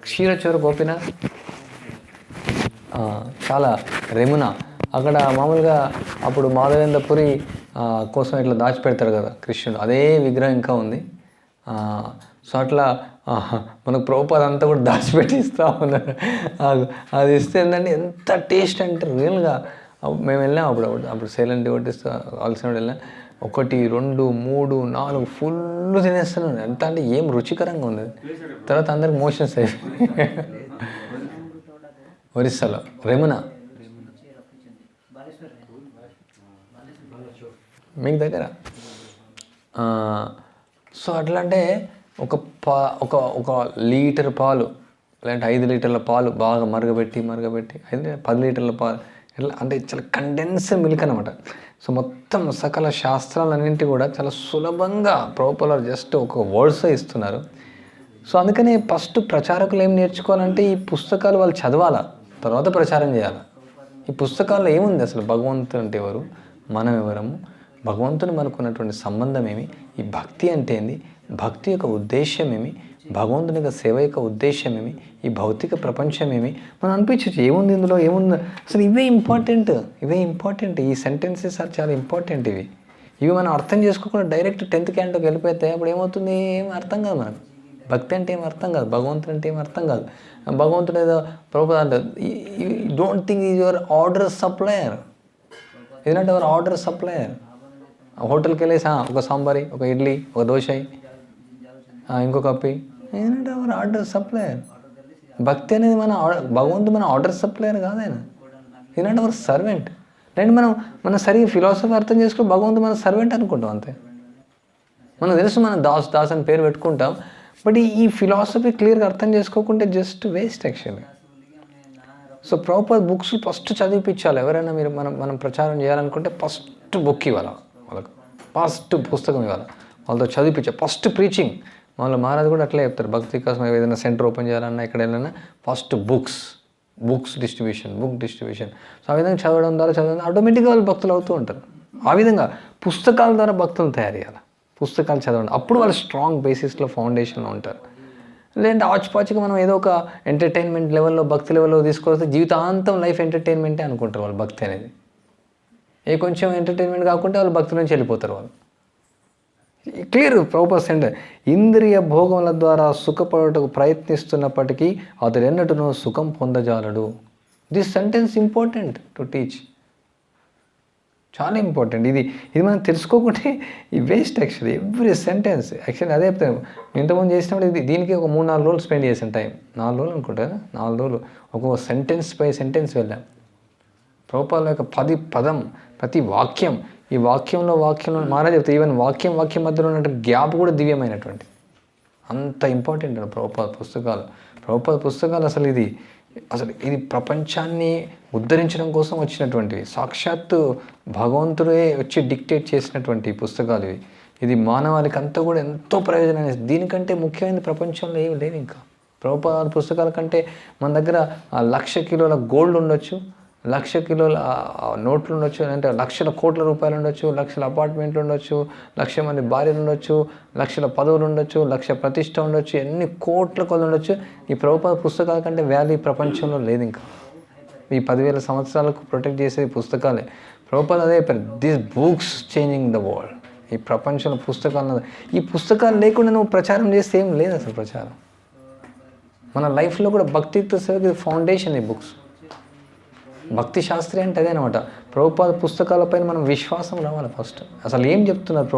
క్షీరచోర గోపీనాథ్ చాలా రెమునా. అక్కడ మామూలుగా అప్పుడు మాధవేంద్రపురి కోసం ఇట్లా దాచిపెడతారు కదా కృష్ణుడు, అదే విగ్రహం ఇంకా ఉంది. సో అట్లా మనకు ప్రభుపాద అంతా కూడా దాచిపెట్టి ఇస్తూ ఉన్నారు. అది ఇస్తే ఏంటంటే ఎంత టేస్ట్ అంటే రియల్గా. మేము వెళ్ళాం అప్పుడు సైలెంట్ డివోటీస్ కావాల్సిన వెళ్ళాం. 1, 2, 3, 4 ఫుల్ తినేస్తున్నాను. ఎంత అంటే ఏం రుచికరంగా ఉంది. తర్వాత అందరికి మోషన్స్ అయిపోయి. ఒరిస్సాలో రెమునా, మీకు దగ్గర. సో అట్లా అంటే ఒక లీటర్ పాలు, లేదంటే 5 లీటర్ల పాలు బాగా మరగబెట్టి 10 లీటర్ల పాలు, ఇట్లా అంటే చాలా కండెన్స్డ్ మిల్క్ అనమాట. సో మొత్తం సకల శాస్త్రాలన్నింటి కూడా చాలా సులభంగా ప్రభుపాద జస్ట్ ఒక వర్డ్స్ ఇస్తున్నారు. సో అందుకనే ఫస్ట్ ప్రచారకులు ఏం నేర్చుకోవాలంటే ఈ పుస్తకాలు వాళ్ళు చదవాలా, తర్వాత ప్రచారం చేయాలి. ఈ పుస్తకాల్లో ఏముంది అసలు? భగవంతుడు అంటే ఎవరు, మనం ఎవరము, భగవంతుని మనకున్నటువంటి సంబంధం ఏమి, ఈ భక్తి అంటే ఏంది, భక్తి యొక్క ఉద్దేశం ఏమి, భగవంతుని యొక్క సేవ యొక్క ఉద్దేశం ఏమి, ఈ భౌతిక ప్రపంచం ఏమి, మనం అనిపించచ్చు ఏముంది ఇందులో, ఏముంది అసలు. ఇవే ఇంపార్టెంట్. ఈ సెంటెన్సెస్ ఆర్ చాలా ఇంపార్టెంట్. ఇవి మనం అర్థం చేసుకోకుండా డైరెక్ట్ 10th క్యాంట్లోకి వెళ్ళిపోతే అప్పుడు ఏమవుతుంది? ఏం అర్థం కాదు మనకు. భక్తి అంటే ఏం అర్థం కాదు, భగవంతుడు అంటే ఏం అర్థం కాదు. భగవంతుడు ఏదో ప్రభుపాద అంటారు, don't think is your order supplier. ఎందుకంటే ఎవరు ఆర్డర్ సప్లయర్? హోటల్కి వెళ్ళేసి ఒక సాంబారి, ఒక ఇడ్లీ, ఒక దోశ, ఇంకో కప్పి, ఏంటంటే అవర్ ఆర్డర్ సప్లయర్. భక్తి అనేది భగవంతుడు మన ఆర్డర్ సప్లయర్ కాదైనా, ఏంటంటే అవర్ సర్వెంట్. లేదంటే మనం సరిగ్గా ఫిలాసఫీ అర్థం చేసుకుని భగవంతుడు మన సర్వెంట్ అనుకుంటాం అంతే. మనకు తెలుసు మనం దాస్ అని పేరు పెట్టుకుంటాం, బట్ ఈ ఫిలాసఫీ క్లియర్గా అర్థం చేసుకోకుంటే just waste actually. So Prabhupada books first చదివిపించాలి. ఎవరైనా మీరు మనం ప్రచారం చేయాలనుకుంటే ఫస్ట్ బుక్ ఇవ్వాలి వాళ్ళకు, ఫస్ట్ పుస్తకం ఇవ్వాలి, వాళ్ళతో చదివిపించాలి. First preaching. మళ్ళీ మహారాజ్ కూడా అట్లే చెప్తారు, భక్తి కోసం ఏదైనా సెంటర్ ఓపెన్ చేయాలన్నా ఇక్కడ వెళ్ళినా ఫస్ట్ బుక్ డిస్ట్రిబ్యూషన్. సో ఆ విధంగా చదవడం ద్వారా ఆటోమేటిక్గా వాళ్ళు భక్తులు అవుతూ ఉంటారు. ఆ విధంగా పుస్తకాల ద్వారా భక్తులు తయారు చేయాలి. పుస్తకాలు చదవండి, అప్పుడు వాళ్ళు స్ట్రాంగ్ బేసిస్లో ఫౌండేషన్లో ఉంటారు. లేదంటే ఆచిపాచిగా మనం ఏదో ఒక ఎంటర్టైన్మెంట్ లెవెల్లో భక్తి లెవెల్లో తీసుకొస్తే జీవితాంతం లైఫ్ ఎంటర్టైన్మెంటే అనుకుంటారు వాళ్ళు. భక్తి అనేది కొంచెం ఎంటర్టైన్మెంట్ కాకుంటే వాళ్ళు భక్తి నుంచి వెళ్ళిపోతారు వాళ్ళు. క్లియర్ పర్పస్ అంటే ఇంద్రియ భోగముల ద్వారా సుఖపడటకు ప్రయత్నిస్తున్నప్పటికీ అతడు ఎన్నటూ సుఖం పొందజాలడు. This sentence important to teach, చాలా ఇంపార్టెంట్. ఇది మనం తెలుసుకోకుంటే ఈ waste actually. Every sentence actually అదే చెప్తాను. ఇంతకుముందు చేసినప్పుడు దీనికి ఒక 3-4 రోజులు స్పెండ్ చేసాను టైం. 4 రోజులు అనుకుంటా, 4 రోజులు ఒక్కొక్క సెంటెన్స్ బై సెంటెన్స్ వెళ్ళాం. ప్రభుపాద యొక్క పదం ప్రతి వాక్యం, ఈ వాక్యంలో మహారాజ్ చెప్తే ఈవెన్ వాక్యం మధ్యలో ఉన్నటువంటి గ్యాప్ కూడా దివ్యమైనటువంటి, అంత ఇంపార్టెంట్ ప్రభుపాద పుస్తకాలు. అసలు ఇది ప్రపంచాన్ని ఉద్ధరించడం కోసం వచ్చినటువంటివి. సాక్షాత్తు భగవంతుడే వచ్చి డిక్టేట్ చేసినటువంటి పుస్తకాలు ఇవి. ఇది మానవాళికి అంతా కూడా ఎంతో ప్రయోజనం. దీనికంటే ముఖ్యమైన ప్రపంచంలో ఏమి లేదు. ఇంకా ప్రభుపాద పుస్తకాల కంటే మన దగ్గర 1,00,000 కిలోల గోల్డ్ ఉండొచ్చు, 1,00,000 కిలోల నోట్లు ఉండొచ్చు, అంటే 1,00,000 కోట్ల రూపాయలు ఉండొచ్చు, 1,00,000 అపార్ట్మెంట్లు ఉండొచ్చు, 1,00,000 మంది భార్యలు ఉండొచ్చు, 1,00,000 పదవులు ఉండొచ్చు, 1,00,000 ప్రతిష్ట ఉండొచ్చు, ఎన్ని కోట్ల కొలు ఉండొచ్చు. ఈ ప్రభుపాద పుస్తకాల కంటే వాల్యూ ప్రపంచంలో లేదు. ఇంకా ఈ 10,000 సంవత్సరాలకు ప్రొటెక్ట్ చేసే పుస్తకాలే. ప్రభుపాద అదే చెప్పారు, this books changing the world. ఈ ప్రపంచంలో ఈ పుస్తకాలు లేకుండా నువ్వు ప్రచారం చేస్తే ఏం లేదు అసలు ప్రచారం. మన లైఫ్లో కూడా భక్తితో సేవ ఫౌండేషన్ ఈ బుక్స్. భక్తి శాస్త్రి అంటే అదేనమాట. ప్రభుపాద పుస్తకాలపైన మనం విశ్వాసం రావాలి ఫస్ట్. అసలు ఏం చెప్తున్నారు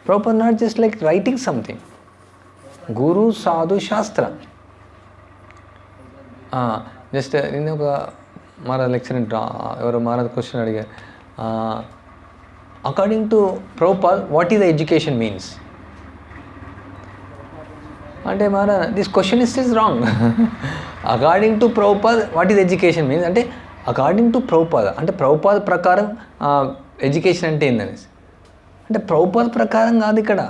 Prabhupada not just like writing something. గురు సాధు శాస్త్ర. జస్ట్ నేను ఒక మహారాజ్ లెక్చర్ ఎవరో మహారాజ్ క్వశ్చన్ అడిగారు, according to Prabhupada what is the education means అంటే Maharaj this question is wrong. According to Prabhupada what is education means అంటే అకార్డింగ్ టు ప్రభుపాద అంటే ప్రభుపాద ప్రకారం ఎడ్యుకేషన్ అంటే ఏందనేసి. అంటే ప్రభుపాద ప్రకారం కాదు ఇక్కడ.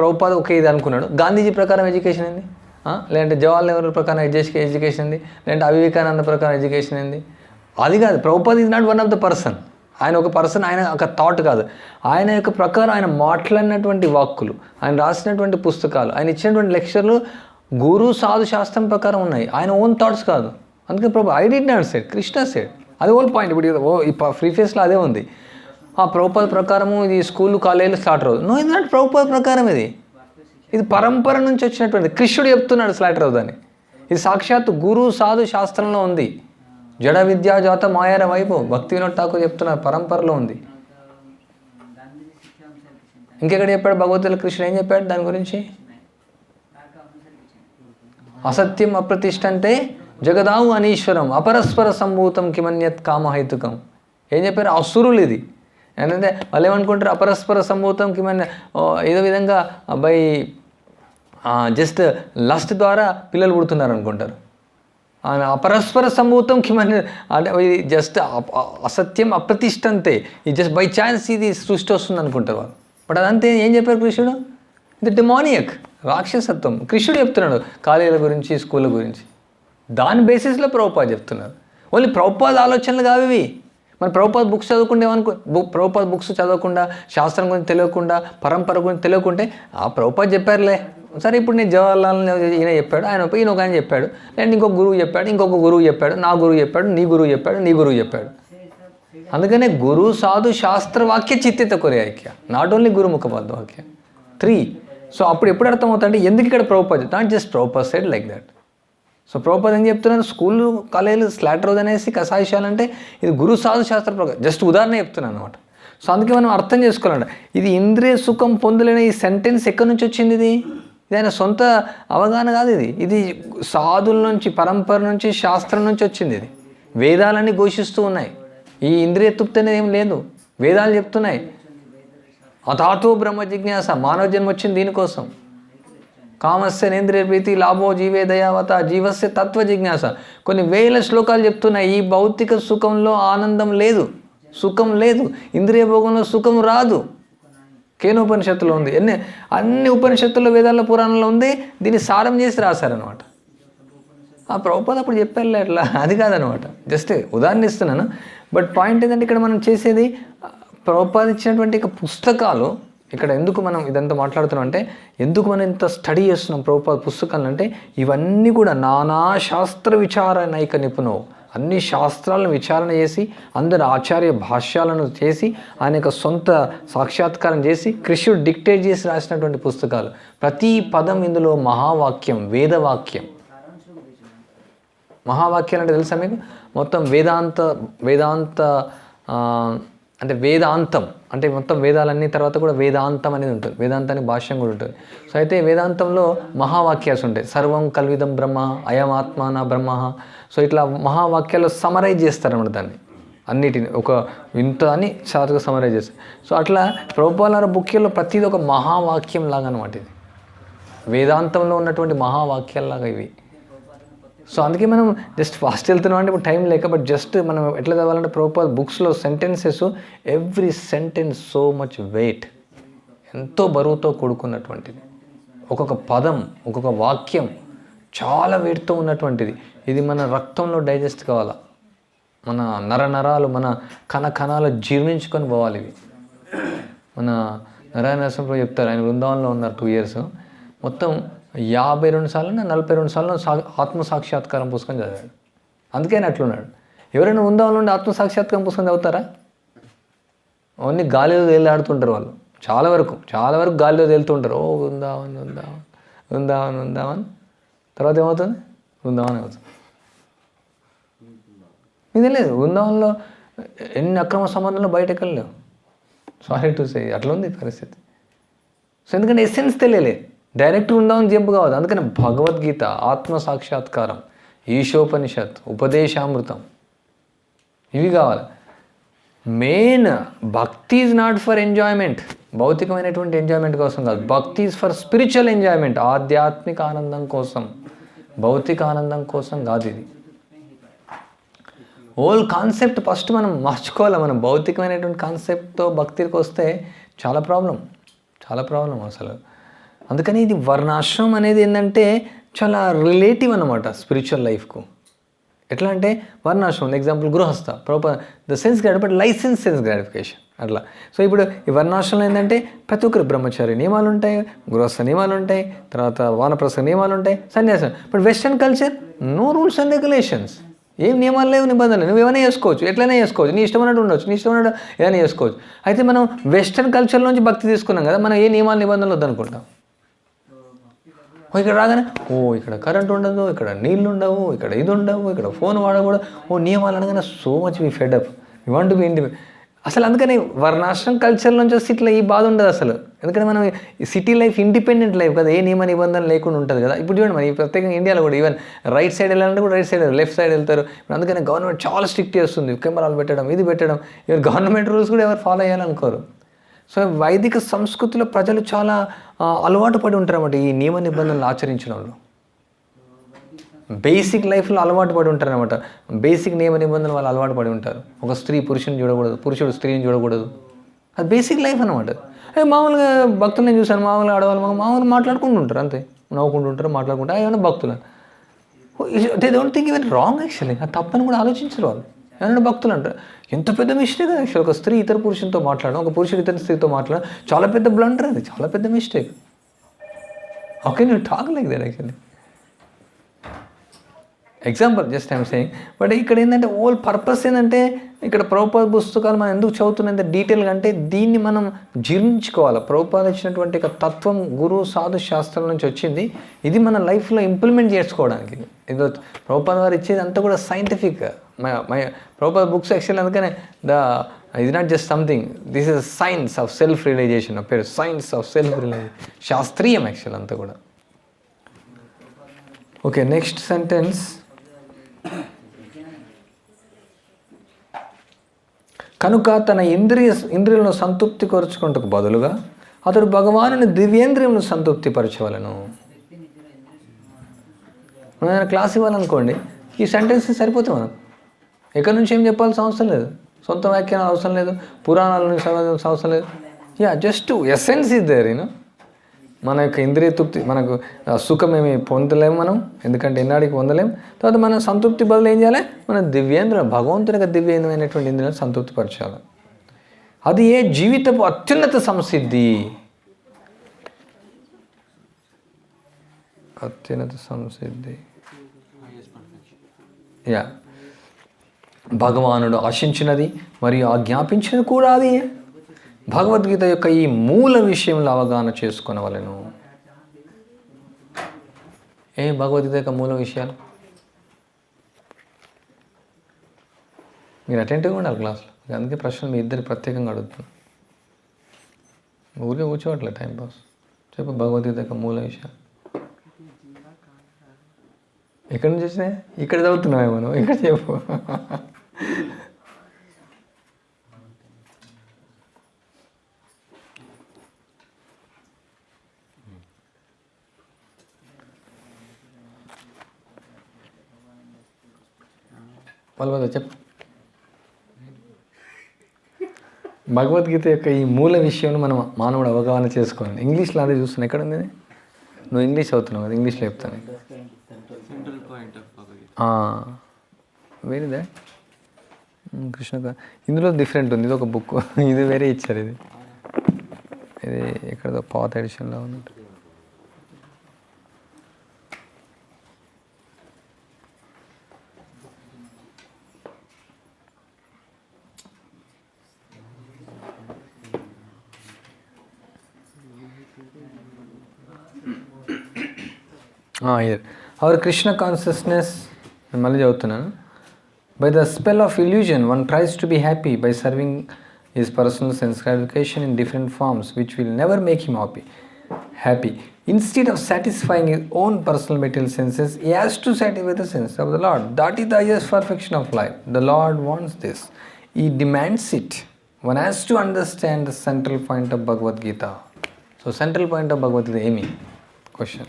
ప్రభుపాద ఒకే ఇది అనుకున్నాడు. గాంధీజీ ప్రకారం ఎడ్యుకేషన్ ఏంది, లేదంటే జవహర్లాల్ నెహ్రూ ప్రకారం ఎడ్యుకేషన్ ఏంది, లేదంటే వివేకానంద ప్రకారం ఎడ్యుకేషన్ ఏంది, అది కాదు. Prabhupada is not one of the person. ఆయన ఒక పర్సన్, ఆయన ఒక థాట్ కాదు. ఆయన యొక్క ప్రకారం ఆయన మాట్లాడినటువంటి వాక్కులు, ఆయన రాసినటువంటి పుస్తకాలు, ఆయన ఇచ్చినటువంటి లెక్చర్లు గురు సాధు శాస్త్రం ప్రకారం ఉన్నాయి. ఆయన ఓన్ థాట్స్ కాదు. అందుకే I did not said, Krishna said. అది హోల్ పాయింట్. ఇప్పుడు ఈ ప్రీఫేస్లో అదే ఉంది. ప్రభుపాద ప్రకారము ఇది స్కూళ్ళు కాలేజీలు స్లాటర్ అవుతుంది. నో, ఇది నాట్ ప్రభుపాద ప్రకారం. ఇది పరంపర నుంచి వచ్చినటువంటి, కృష్ణుడు చెప్తున్నాడు స్లాటర్ అవుదని. ఇది సాక్షాత్ గురు సాధు శాస్త్రంలో ఉంది. జడ విద్యా జాత మాయార వైపు భక్తి వినోద్ ఠాకూర్ చెప్తున్నారు, పరంపరలో ఉంది. ఇంకెక్కడ చెప్పాడు భగవద్గీతలో కృష్ణుడు ఏం చెప్పాడు దాని గురించి? అసత్యం అప్రతిష్టంతే జగదావు అనీశ్వరం అపరస్పర సంభూతం కిమన్యత్ కామహైతుకం. ఏం చెప్పారు? అసురులు. ఇది ఏంటంటే వాళ్ళు ఏమనుకుంటారు, అపరస్పర సంభూతం కిమన్య ఏదో విధంగా బై జస్ట్ లస్ట్ ద్వారా పిల్లలు పుడుతున్నారు అనుకుంటారు. అపరస్పర సంభూతం కిమన్య అంటే ఇది జస్ట్ అసత్యం అప్రతిష్టంతే, ఇది జస్ట్ బై ఛాన్స్ ఇది సృష్టి వస్తుంది అనుకుంటారు వాళ్ళు. బట్ అదంతే. ఏం చెప్పారు కృష్ణుడు? ఇది డిమానియక్, రాక్షసత్వం. కృష్ణుడు చెప్తున్నాడు కాలేజీల గురించి, స్కూళ్ళ గురించి. దాని బేసిస్లో ప్రభుపాద చెప్తున్నారు. ఓన్లీ ప్రభుపాద ఆలోచనలు కావి. మన ప్రభుపాద బుక్స్ చదవకుండా ప్రభుపాద బుక్స్ చదవకుండా, శాస్త్రం గురించి తెలియకుండా, పరంపర గురించి తెలియకుంటే ప్రభుపాద చెప్పారులే సరే. ఇప్పుడు నేను జవహర్లాల్ ఈయన చెప్పాడు, ఈయన ఒక ఆయన చెప్పాడు, నేను ఇంకొక గురువు చెప్పాడు, ఇంకొక గురువు చెప్పాడు, నా గురువు చెప్పాడు, నీ గురువు చెప్పాడు, నీ గురువు చెప్పాడు. అందుకనే గురు సాధు శాస్త్ర వాక్య చిత్తిత కొరేక్య, నాట్ ఓన్లీ గురుముఖపద వాక్య 3. సో అప్పుడు ఎప్పుడు అర్థమవుతుందంటే ఎందుకు ఇక్కడ Prabhupada, not just Prabhupada said like that. So Prabhupada ఏం చెప్తున్నారు, స్కూళ్ళు కాలేజీలు స్లాటర్ అవుతుంది అనేసి కషాయిషాలంటే ఇది గురు సాధు శాస్త్ర ప్రకారం జస్ట్ ఉదాహరణ చెప్తున్నాను అనమాట. సో అందుకే మనం అర్థం చేసుకోవాలంట. ఇది ఇంద్రియ సుఖం పొందలేని ఈ సెంటెన్స్ ఎక్కడి నుంచి వచ్చింది? ఇది ఆయన సొంత అవగాహన కాదు. ఇది సాధుల నుంచి, పరంపర నుంచి, శాస్త్రం నుంచి వచ్చింది. ఇది వేదాలన్నీ ఘోషిస్తూ ఉన్నాయి. ఈ ఇంద్రియ తృప్తి అనేది ఏం లేదు. వేదాలు చెప్తున్నాయి అథాతో బ్రహ్మ జిజ్ఞాస, మానవ జన్మ వచ్చింది దీనికోసం. కామస్య నేంద్రియ ప్రీతి లాభో జీవే దయావత జీవస్య తత్వ జిజ్ఞాస. కొన్ని వేల శ్లోకాలు చెప్తున్నాయి ఈ భౌతిక సుఖంలో ఆనందం లేదు, సుఖం లేదు, ఇంద్రియ భోగంలో సుఖం రాదు. కేనోపనిషత్తులో ఉంది, అన్ని ఉపనిషత్తుల్లో, వేదాల్లో, పురాణంలో ఉంది. దీన్ని సారం చేసి రాశారనమాట. ఆ ప్రభుపాద అప్పుడు చెప్పారులే అట్లా, అది కాదనమాట, జస్ట్ ఉదాహరణ ఇస్తున్నాను. బట్ పాయింట్ ఏంటంటే ఇక్కడ మనం చేసేది ప్రభుపాద ఇచ్చినటువంటి పుస్తకాలు. ఇక్కడ ఎందుకు మనం ఇదంతా మాట్లాడుతున్నాం అంటే, ఎందుకు మనం ఇంత స్టడీ చేస్తున్నాం ప్రభుపాద పుస్తకాలు అంటే, ఇవన్నీ కూడా నానా శాస్త్ర విచార నైక నిపుణం, అన్ని శాస్త్రాలను విచారణ చేసి అందరు ఆచార్య భాష్యాలను చేసి ఆయన యొక్క సొంత సాక్షాత్కారం చేసి కృష్ణుడు డిక్టేట్ చేసి రాసినటువంటి పుస్తకాలు. ప్రతి పదం ఇందులో మహావాక్యం, వేదవాక్యం. మహావాక్యాలు అంటే తెలుసా మీకు? మొత్తం వేదాంత అంటే వేదాంతం అంటే మొత్తం వేదాలన్నీ తర్వాత కూడా వేదాంతం అనేది ఉంటుంది. వేదాంతానికి భాష్యం కూడా ఉంటుంది. సో అయితే వేదాంతంలో మహావాక్యాలు ఉంటాయి. సర్వం కల్విదం బ్రహ్మ, అయమాత్మాన బ్రహ్మ. సో ఇట్లా మహావాక్యాలు సమరైజ్ చేస్తారన్నమాట దాన్ని, అన్నిటిని ఒక ఇంత అని షార్ట్గా సమరైజ్ చేస్తారు. సో అట్లా ప్రభుపాద బుక్లో ప్రతిదీ ఒక మహావాక్యం లాగా అనమాట. ఇది వేదాంతంలో ఉన్నటువంటి మహావాక్యాల్లాగా ఇవి. సో అందుకే మనం జస్ట్ ఫాస్ట్ వెళ్తున్నాం అంటే ఇప్పుడు టైం లేక, బట్ జస్ట్ మనం ఎట్లా చదవాలంటే ప్రభుపాద బుక్స్లో sentences, every sentence so much weight, ఎంతో బరువుతో కూడుకున్నటువంటిది. ఒక్కొక్క పదం, ఒక్కొక్క వాక్యం చాలా వెయిట్తో ఉన్నటువంటిది. ఇది మన రక్తంలో డైజెస్ట్ కావాలా, మన నరాలు, మన కణాలు జీర్ణించుకొని పోవాలి. ఇవి మన నారాయణ నరసింహరావు చెప్తారు, ఆయన బృందావనంలో ఉన్నారు 2 years, మొత్తం 52 సార్లు 42 సార్లు ఆత్మసాక్షాత్కారం పుస్తకం చదివాడు. అందుకే ఆయన అట్లున్నాడు. ఎవరైనా బృందావనంలో ఉండి ఆత్మసాక్షాత్కారం పుస్తకం చదువుతారా? ఓన్లీ గాలిలో తేలాడుతుంటారు వాళ్ళు. చాలా వరకు గాలిలో తేలుతుంటారు. ఓ వృందావన్ తర్వాత ఏమవుతుంది? బృందావనం అవుతుంది. ఇది లేదు, బృందావనంలో ఎన్ని అక్రమ సంబంధాలు బయటకు వెళ్ళలేవు. సారీ టు సే, అట్లా ఉంది పరిస్థితి. సో ఎందుకంటే ఎసెన్స్ తెలియలే, డైరెక్ట్ బృందావనం జంపు కావద్దు. అందుకని భగవద్గీత, ఆత్మసాక్షాత్కారం, ఈశోపనిషత్, ఉపదేశామృతం ఇవి కావాలి. మెయిన్ భక్తి ఈజ్ నాట్ ఫర్ ఎంజాయ్మెంట్, భౌతికమైనటువంటి ఎంజాయ్మెంట్ కోసం కాదు. భక్తి ఈజ్ ఫర్ స్పిరిచువల్ ఎంజాయ్మెంట్, ఆధ్యాత్మిక ఆనందం కోసం, భౌతిక ఆనందం కోసం కాదు. ఇది హోల్ కాన్సెప్ట్ ఫస్ట్ మనం మార్చుకోవాలి. మనం భౌతికమైనటువంటి కాన్సెప్ట్తో భక్తికి వస్తే చాలా ప్రాబ్లం అసలు. అందుకని ఇది వర్ణాశ్రమం అనేది ఏంటంటే చాలా రిలేటివ్ అన్నమాట స్పిరిచువల్ లైఫ్కు. ఎట్లా అంటే వర్ణాశ్రమం ఎగ్జాంపుల్ గృహస్థ, proper the sense gratification, license sense gratification అట్లా. సో ఇప్పుడు ఈ వర్ణాశ్రమంలో ఏంటంటే ప్రతి ఒక్కరు బ్రహ్మచారి నియమాలు ఉంటాయి, గృహస్థ నియమాలు ఉంటాయి, తర్వాత వానప్రస్థ నియమాలు ఉంటాయి, సన్యాసం. But western culture no rules and regulations, ఏం నియమాలు లేవు, నిబంధనలు, నువ్వు ఏమైనా చేసుకోవచ్చు, ఎట్లయినా చేసుకోవచ్చు, నీ ఇష్టమైనట్టు ఉండొచ్చు, నీ ఇష్టమైనట్టు ఏదైనా చేసుకోవచ్చు. అయితే మనం వెస్టర్న్ కల్చర్ నుంచి భక్తి తీసుకున్నాం కదా, మనం ఏ నియమాలు నిబంధనలు వద్దనుకుంటాం. ఇక్కడ రాగానే ఇక్కడ కరెంట్ ఉండదు, ఇక్కడ నీళ్ళు ఉండవు, ఇక్కడ ఇది ఉండవు, ఇక్కడ ఫోన్ వాడకూడదు, నియమాలు అనగానే so much we fed up, we want to be independent. అసలు అందుకని వర్ణాశ్రమం కల్చర్ నుంచి వస్తే ఇట్లా ఈ బాధ ఉండదు అసలు. ఎందుకంటే మనం సిటీ లైఫ్ ఇండిపెండెంట్ లైఫ్ కదా, ఏ నియమ నిబంధనలు లేకుండా ఉంటుంది కదా. ఇప్పుడు చూడండి మరి ప్రత్యేకంగా ఇండియాలో కూడా ఈవెన్ రైట్ సైడ్ వెళ్ళాలంటే కూడా రైట్ సైడ్, లెఫ్ట్ సైడ్ వెళ్తారు. ఇప్పుడు అందుకని గవర్నమెంట్ చాలా స్ట్రిక్ట్ చేస్తుంది, కెమెరాలు పెట్టడం, ఇది పెట్టడం. ఈవెన్ గవర్నమెంట్ రూల్స్ కూడా ఎవరు ఫాలో చేయాలనుకోరు. సో వైదిక సంస్కృతిలో ప్రజలు చాలా అలవాటు పడి ఉంటారు అన్నమాట ఈ నియమ నిబంధనలు ఆచరించడంలో. బేసిక్ లైఫ్లో అలవాటు పడి ఉంటారు అనమాట. బేసిక్ నియమ నిబంధనలు వాళ్ళు అలవాటు పడి ఉంటారు. ఒక స్త్రీ పురుషుని చూడకూడదు, పురుషుడు స్త్రీని చూడకూడదు, అది బేసిక్ లైఫ్ అనమాట. మామూలుగా భక్తులు నేను చూసాను, మామూలుగా ఆడవాళ్ళు మామూలుగా మాట్లాడుకుంటూ ఉంటారు, అంతే నవ్వుకుంటూ ఉంటారు, మాట్లాడుకుంటారు. ఏమైనా భక్తులు they don't think even wrong actually, అది తప్పని కూడా ఆలోచించరు వాళ్ళు. ఏమైనా భక్తులు అంటారు, ఎంత పెద్ద మిస్టేక్ అది యాక్చువల్. ఒక స్త్రీ ఇతర పురుషునితో మాట్లాడడం, ఒక పురుషుడు ఇతర స్త్రీతో మాట్లాడడం చాలా పెద్ద బ్లండర్, అది చాలా పెద్ద mistake. How can you talk like that actually? Example just I'm saying. But ఇక్కడ ఏంటంటే ఓల్ పర్పస్ ఏంటంటే, ఇక్కడ ప్రభుపాద పుస్తకాలు మనం ఎందుకు చదువుతున్నంత డీటెయిల్గా అంటే దీన్ని మనం జీర్ణించుకోవాలి. ప్రభుపాద ఇచ్చినటువంటి ఒక తత్వం గురువు సాధు శాస్త్రం నుంచి వచ్చింది, ఇది మన లైఫ్లో ఇంప్లిమెంట్ చేసుకోవడానికి. ఇది ప్రభుపాద వారు ఇచ్చేది అంతా కూడా సైంటిఫిక్. ప్రభుపాద బుక్స్ యాక్చువల్ అందుకనే ఇది not just something, this is science of self realisation. పేరు సైన్స్ ఆఫ్ సెల్ఫ్ రియలైజేషన్, శాస్త్రీయం యాక్చువల్ అంతా కూడా. Okay, next sentence. కనుక తన ఇంద్రియాలను సంతృప్తి పరచుకుంటకు బదులుగా అతడు భగవానుని దివ్యేంద్రియములను సంతృప్తి పరచవలను. మనం ఏదైనా క్లాస్ ఇవ్వాలనుకోండి, ఈ సెంటెన్స్ సరిపోతుంది మనం. ఎక్కడి నుంచి ఏం చెప్పాల్సిన అవసరం లేదు, సొంత వ్యాఖ్యానం అవసరం లేదు, పురాణాల నుంచి చదవాల్సిన అవసరం లేదు. Just essence is there. మన యొక్క ఇంద్రియ తృప్తి, మనకు సుఖం ఏమి పొందలేము మనం, ఎందుకంటే ఎన్నాడికి పొందలేము. తర్వాత మనం సంతృప్తి బదులు ఏం చేయాలి, మన దివ్యేంద్ర భగవంతుని యొక్క దివ్యేంద్రమైనటువంటి ఇంద్రియాలను సంతృప్తిపరచాలి. అది ఏ జీవితపు అత్యున్నత సంసిద్ధి, అత్యున్నత సంసిద్ధి. భగవానుడు ఆశించినది మరియు ఆజ్ఞాపించినది కూడా అది. భగవద్గీత యొక్క ఈ మూల విషయంలో అవగాహన చేసుకొనవలెను. భగవద్గీత యొక్క మూల విషయాలు మీరు అటెంటివ్గా ఉండాలి క్లాస్లో. అందుకే ప్రశ్నలు మీ ఇద్దరు ప్రత్యేకంగా అడుగుతున్నాను. ఊరికే కూర్చోవట్లేదు టైంపాస్. చెప్పు భగవద్గీత యొక్క మూల విషయాలు. ఎక్కడి నుంచి వచ్చినాయి? ఇక్కడ చదువుతున్నామే మనం, ఇక్కడ చెప్పు. వాళ్ళు చెప్పు. భగవద్గీత యొక్క ఈ మూల విషయంలో మనం మానవుడు అవగాహన చేసుకోవాలి. ఇంగ్లీష్లో అదే చూస్తున్నాను. ఎక్కడ ఉంది? నువ్వు ఇంగ్లీష్ చదువుతున్నావు కదా, ఇంగ్లీష్లో చెప్తాను. వేరేదా కృష్ణ? ఇందులో డిఫరెంట్ ఉంది. ఇది ఒక బుక్, ఇది వేరే ఇచ్చారు. ఇది ఎక్కడదో పాత ఎడిషన్లో ఉన్నట్టు. Here. Our Krishna consciousness, మళ్ళీ చదువుతున్నాను. By the spell of illusion, one tries to be happy by serving his personal sense gratification in different forms, which will never make him happy. Instead of satisfying his own personal material senses, he has to satisfy the sense of the Lord. That is the highest perfection of life. The Lord wants this. He demands it. One has to understand the central point of Bhagavad Gita. So, central point of Bhagavad Gita, Amy? Question.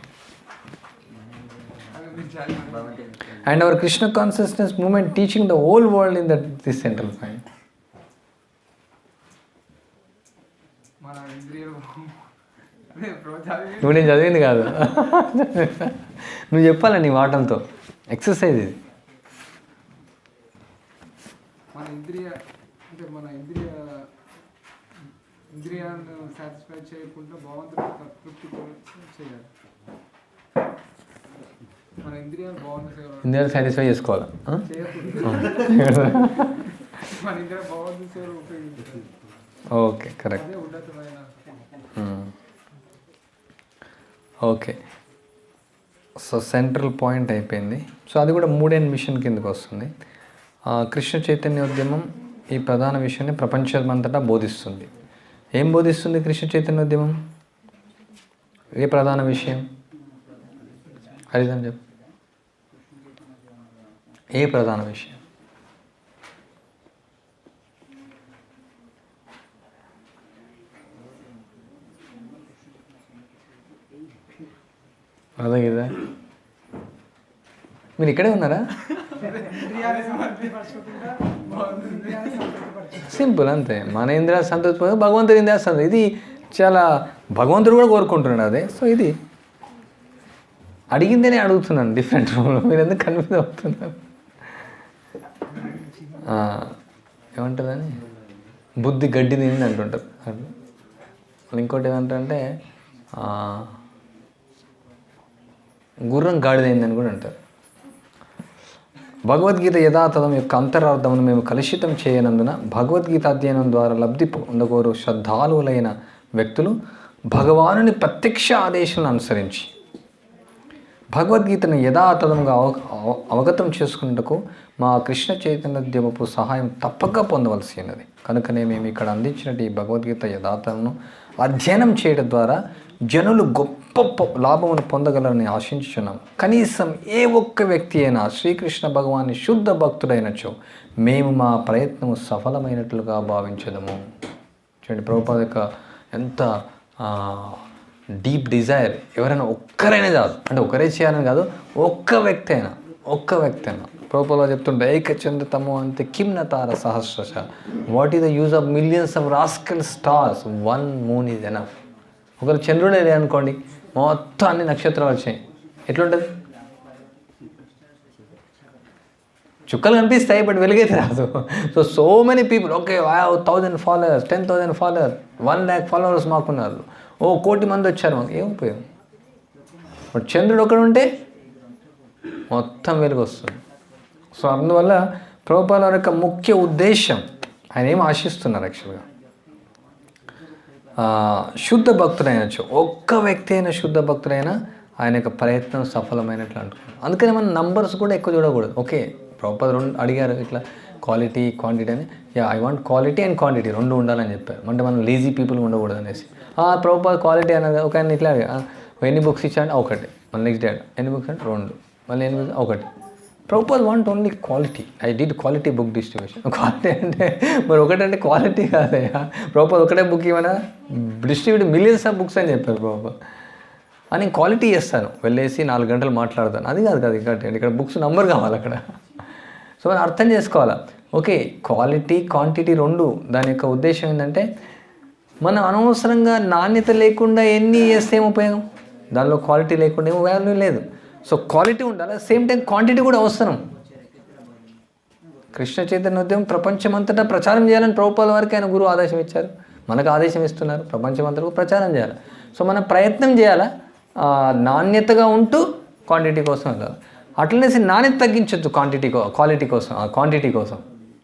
And our Krishna consciousness movement teaching the whole world in this central point. నువ్వు నేను చదివింది కాదు, నువ్వు చెప్పాలి నీ మాటలతో. ఎక్సర్సైజ్ ఇది. మన ఇంద్రియాన్ని సాటిస్ఫై చేయకుండా భగవంతుడు తృప్తి చేయాలి. మన ఇంద్రియాలు సాటిస్ఫై చేసుకోవాలి. Okay, correct. Okay, so central point అయిపోయింది. సో అది కూడా 3N మిషన్ కిందకు వస్తుంది. కృష్ణ చైతన్యోద్యమం ఈ ప్రధాన విషయాన్ని ప్రపంచమంతటా బోధిస్తుంది. ఏం బోధిస్తుంది కృష్ణ చైతన్యోద్యమం? ఏ ప్రధాన విషయం? హరిజన్ చెప్పు. ఏ ప్రధాన విషయం? అదే కదా, మీరు ఇక్కడే ఉన్నారా? సింపుల్, అంతే. మన ఇంద్రియ సంతృప్తి, భగవంతుడి ఇంద్రియ సంతృప్తి. ఇది చాలా భగవంతుడు కూడా కోరుకుంటున్నాడు అదే. సో ఇది అడిగిందేనే అడుగుతున్నాను డిఫరెంట్ రూమ్లో. మీరు ఎందుకు కన్ఫ్యూజ్ అవుతున్నారు? ఏమంటుందని బుద్ధి గడ్డి తింది అంటుంటారు. ఇంకోటి ఏమంటారంటే గుర్రం గాడిదైందని కూడా అంటారు. భగవద్గీత యథాతథం యొక్క అంతరార్థమును మేము కలుషితం చేయనందున భగవద్గీత అధ్యయనం ద్వారా లబ్ధి పొందకోరు శ్రద్ధాలువులైన వ్యక్తులు భగవానుని ప్రత్యక్ష ఆదేశాలను అనుసరించి భగవద్గీతను యథాతథంగా అవగతం చేసుకున్నటకు మా కృష్ణ చైతన్యోద్యమపు సహాయం తప్పక పొందవలసి ఉన్నది. కనుకనే మేము ఇక్కడ అందించినట్టు ఈ భగవద్గీత యథాతథను అధ్యయనం చేయడం ద్వారా జనులు గొప్ప లాభమును పొందగలరని ఆశించుచున్నాం. కనీసం ఏ ఒక్క వ్యక్తి అయినా శ్రీకృష్ణ భగవాన్ని శుద్ధ భక్తుడైనచో మేము మా ప్రయత్నము సఫలమైనట్లుగా భావించదము. చూడండి ప్రభుపాద యొక్క ఎంత డీప్ డిజైర్ ఎవరైనా ఒక్కరైనా చాలు, అంటే ఒకరే చేయాలని కాదు, ఒక్క వ్యక్తి అయినా ప్రభుపాదులు చెప్తుంటే ఏకచంద్రతమో అంతే కిమ్న తార సహస్రశ, what is the use of millions of rascal stars, one moon is enough. ఒకరు చంద్రుడే అనుకోండి, మొత్తం అన్ని నక్షత్రాలు వచ్చాయి, ఎట్లుంటుంది? చుక్కలు కనిపిస్తాయి బట్ వెలుగైతే రాదు. So many people, okay 1000 followers, 10,000 followers, 1 lakh followers మాకున్నారు, 1 కోటి మంది వచ్చారు, మాకు ఏం ఉపయోగం? బట్ చంద్రుడు ఒకడు ఉంటే మొత్తం వెలుగు వస్తుంది. సో అందువల్ల ప్రభుపాదుల యొక్క ముఖ్య ఉద్దేశం, ఆయన ఏం ఆశిస్తున్నారు యాక్చువల్గా, శుద్ధ భక్తుడైన ఒక్క వ్యక్తి అయిన శుద్ధ భక్తుడైనా ఆయన యొక్క ప్రయత్నం సఫలమైనట్లు అంటున్నాడు. అందుకని మనం నంబర్స్ కూడా ఎక్కువ చూడకూడదు. ఓకే, ప్రభుపాదులు అడిగారు ఇట్లా క్వాలిటీ క్వాంటిటీ అని, I want quality and quantity రెండు ఉండాలని చెప్పారు. అంటే మనం లేజీ పీపుల్ ఉండకూడదు అనేసి. ప్రభుపాదులు క్వాలిటీ అన్నది ఒక ఆయన ఇట్లా ఎన్ని బుక్స్ ఇచ్చాడు, ఒకటి. మళ్ళీ నెక్స్ట్ డే ఎన్ని బుక్స్ అంటే 2, మళ్ళీ ఎన్ని బుక్స్, ఒకటి. ప్రభుపాదులు want only quality. I did quality book distribution. Quality అంటే మరి ఒకటంటే క్వాలిటీ కాదయ్యా. ప్రభుపాదులు ఒకటే బుక్ ఇవ్వనా, డిస్ట్రిబ్యూట్ మిలియన్స్ ఆఫ్ బుక్స్ అని చెప్పారు ప్రభుపాదులు. అని క్వాలిటీ చేస్తాను, వెళ్ళేసి 4 గంటలు మాట్లాడతాను, అది కాదు కదా. ఇక్కడ బుక్స్ నంబర్ కావాలి అక్కడ. సో మనం అర్థం చేసుకోవాలా. ఓకే, క్వాలిటీ క్వాంటిటీ రెండు, దాని యొక్క ఉద్దేశం ఏంటంటే మనం అనవసరంగా నాణ్యత లేకుండా ఎన్ని చేస్తే ఏం ఉపయోగం, దానిలో క్వాలిటీ లేకుండా ఏం వాల్యూ లేదు. సో క్వాలిటీ ఉండాలి, సేమ్ టైం క్వాంటిటీ కూడా అవసరం. కృష్ణ చైతన్య ఉద్యమం ప్రపంచమంతటా ప్రచారం చేయాలని ప్రభుపాదుల వారికి ఆయన గురువు ఆదేశం ఇచ్చారు, మనకు ఆదేశం ఇస్తున్నారు, ప్రపంచమంతటా ప్రచారం చేయాలి. సో మనం ప్రయత్నం చేయాలా, నాణ్యతగా ఉంటూ క్వాంటిటీ కోసం వెళ్ళాలి. అట్లనేసి నాణ్యత తగ్గించవచ్చు క్వాంటిటీ కోసం,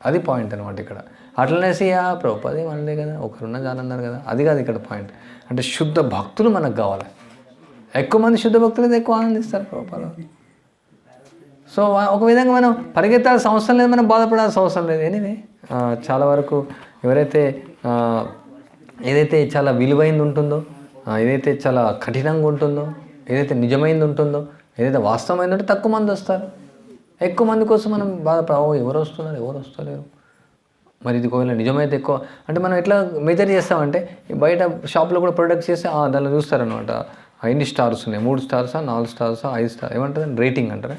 అది పాయింట్ అనమాట ఇక్కడ. అట్లనేసి ప్రభుపాదే మనలే కదా, ఒకరున్న జానన్నారు కదా, అది కాదు ఇక్కడ పాయింట్. అంటే శుద్ధ భక్తులు మనకు కావాలి. ఎక్కువ మంది శుద్ధ భక్తులు అయితే ఎక్కువ ఆనందిస్తారు ప్రభుపాద. సో ఒక విధంగా మనం పరిగెత్తాల్సిన అవసరం లేదు, మనం బాధపడాల్సిన అవసరం లేదు. ఎనివే చాలా వరకు ఎవరైతే ఏదైతే చాలా విలువైంది ఉంటుందో, ఏదైతే చాలా కఠినంగా ఉంటుందో, ఏదైతే నిజమైంది ఉంటుందో, ఏదైతే వాస్తవమైంది ఉంటే తక్కువ మంది వస్తారు. ఎక్కువ మంది కోసం మనం ఎవరు వస్తలేరు, మరి ఇది ఒకవేళ నిజమైతే ఎక్కువ అంటే మనం ఎట్లా మెజర్ చేస్తామంటే బయట షాప్లో కూడా ప్రొడక్ట్స్ చేస్తే దానిలో చూస్తారనమాట, ఎన్ని స్టార్స్ ఉన్నాయి, 3 స్టార్సా 4 స్టార్సా 5 స్టార్ ఏమంటారు రేటింగ్ అంటారా.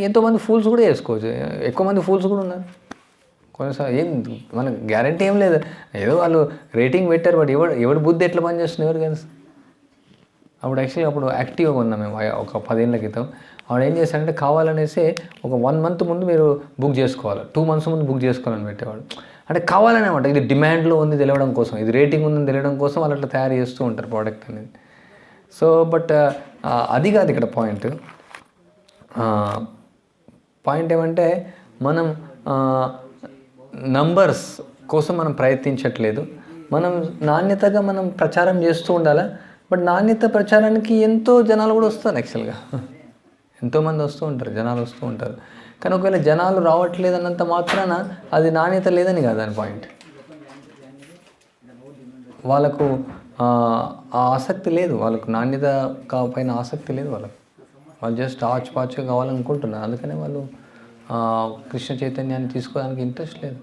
ఎంతోమంది ఫూల్స్ కూడా చేసుకోవచ్చు, ఎక్కువ మంది ఫూల్స్ కూడా ఉన్నారు. కొన్నిసార్లు ఏం మనకు గ్యారంటీ ఏం లేదు, ఏదో వాళ్ళు రేటింగ్ పెట్టారు, బట్ ఎవడు బుద్ధి ఎట్లా పనిచేస్తుంది ఎవరు తెలుసు. అప్పుడు యాక్టివ్గా ఉన్నాం మేము ఒక 10 ఏళ్ళ క్రితం. ఆవిడ ఏం చేశారంటే కావాలనేసి ఒక 1 month ముందు మీరు బుక్ చేసుకోవాలి, 2 months ముందు బుక్ చేసుకోవాలని పెట్టేవాడు. అంటే కావాలనే అనమాట, ఇది డిమాండ్లో ఉంది తెలియడం కోసం, ఇది రేటింగ్ ఉందని తెలియడం కోసం వాళ్ళు అట్లా తయారు చేస్తూ ఉంటారు ప్రోడక్ట్ అనేది. సో బట్ అది కాదు ఇక్కడ పాయింట్. ఏమంటే మనం నంబర్స్ కోసం మనం ప్రయత్నించట్లేదు, మనం నాణ్యతగా మనం ప్రచారం చేస్తూ ఉండాలి. బట్ నాణ్యత ప్రచారానికి ఎంతో జనాలు కూడా వస్తారు యాక్చువల్గా, ఎంతోమంది వస్తూ ఉంటారు, జనాలు వస్తూ ఉంటారు. కానీ ఒకవేళ జనాలు రావట్లేదు అన్నంత మాత్రాన అది నాణ్యత లేదని కాదు దాని పాయింట్. వాళ్ళకు ఆ ఆసక్తి లేదు, వాళ్ళకు నాణ్యత పైన ఆసక్తి లేదు, వాళ్ళు జస్ట్ ఆచుపాచుగా కావాలనుకుంటున్నారు. అందుకనే వాళ్ళు కృష్ణ చైతన్యాన్ని తీసుకోవడానికి ఇంట్రెస్ట్ లేదు.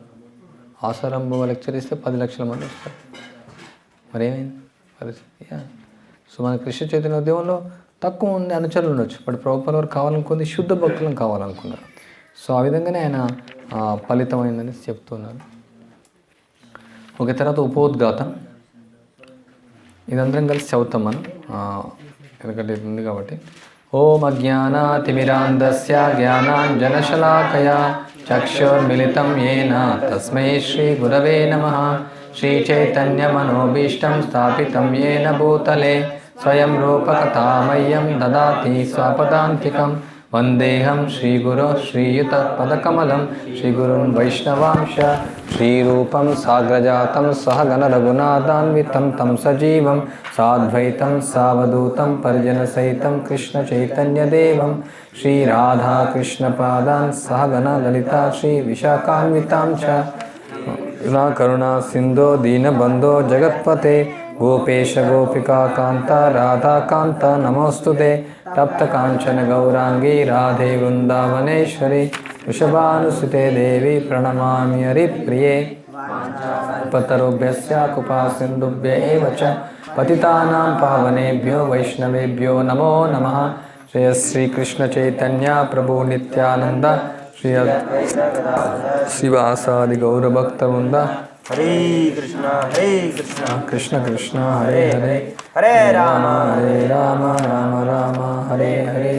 ఆసారంభ లెక్చర్ ఇస్తే 10 లక్షల మంది వస్తారు, మరేమైంది పరిస్థితి. సో మన కృష్ణ చైతన్య ఉద్యమంలో తక్కువ మంది అనుచరులు ఉండొచ్చు, బట్ ప్రభుపాదుల వారు కావాలనుకుంది శుద్ధ భక్తులను కావాలనుకున్నారు. సో ఆ విధంగానే ఆయన ఫలితమైందని చెప్తున్నారు. ఒక తర్వాత ఉపోద్ఘాతం, ఇదందరం కలిసి చదువుతాం మనం, ఎందుకంటే ఇది ఉంది కాబట్టి. ఓం అజ్ఞానాతిమిరాంధస్య జ్ఞానాంజనశలాకయా చక్షుర్మిలితం యేన తస్మై శ్రీ గురవే నమః. శ్రీచైతన్యమనోభీష్టం స్థాపితం యేన భూతలే స్వయం రూపకథామయ్యం దదాతి స్వపదాంతికం. వందేహం శ్రీగురో శ్రీయుతపదకమలం శ్రీగురున్ వైష్ణవాంశ శ్రీరూపం సాగ్రజాతం సహగణ రఘునాథాన్వితం తం సజీవం సాద్వైతం సావధూతం పరిజనసహితం కృష్ణ చైతన్యదేవం శ్రీరాధాకృష్ణపాదాన్ సహగణ లలితా శ్రీ విశాఖాన్వితాం చ. కరుణా సింధో దీనబంధో జగత్పతే గోపేశ గోపికా కాంత రాధాకాంత నమోస్తుతే. తప్త కాంచన గౌరాంగీ రాధే వృందావనేశ్వరి వృషభానుసుతే దేవి ప్రణమామి హరిప్రియే. పతరుభ్యస్య కృపా సింధుభ్య ఏవ చ పతితానాం పావనేభ్యో వైష్ణవేభ్యో నమో నమః. శ్రీ కృష్ణ చైతన్య ప్రభు నిత్యానంద శ్రీ శివాసాది గౌరభక్తవృంద. హరే కృష్ణ కృష్ణ కృష్ణ హరే హరే హరే రామ హరే రామ రామ రామ హరే హరే.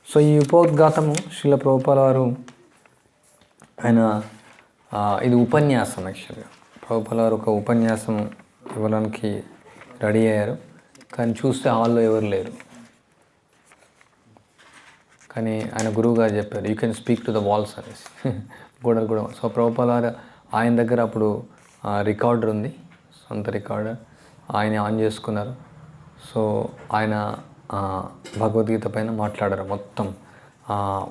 సో ఈ ఉపోద్ఘాతము శ్రీల ప్రభుపాల వారు ఆయన ఇది ఉపన్యాసం. యాక్చువల్గా ప్రభుపాల వారు ఒక ఉపన్యాసం ఇవ్వడానికి రెడీ అయ్యారు, కానీ చూస్తే హాల్లో ఎవరు లేరు. కానీ ఆయన గురువు గారు చెప్పారు, you can speak to the walls అనేసి గోడలు కూడా. సో ప్రభుపాల వారు ఆయన దగ్గర అప్పుడు రికార్డర్ ఉంది, సొంత రికార్డర్, ఆయన ఆన్ చేసుకున్నారు. సో ఆయన భగవద్గీత పైన మాట్లాడారు. మొత్తం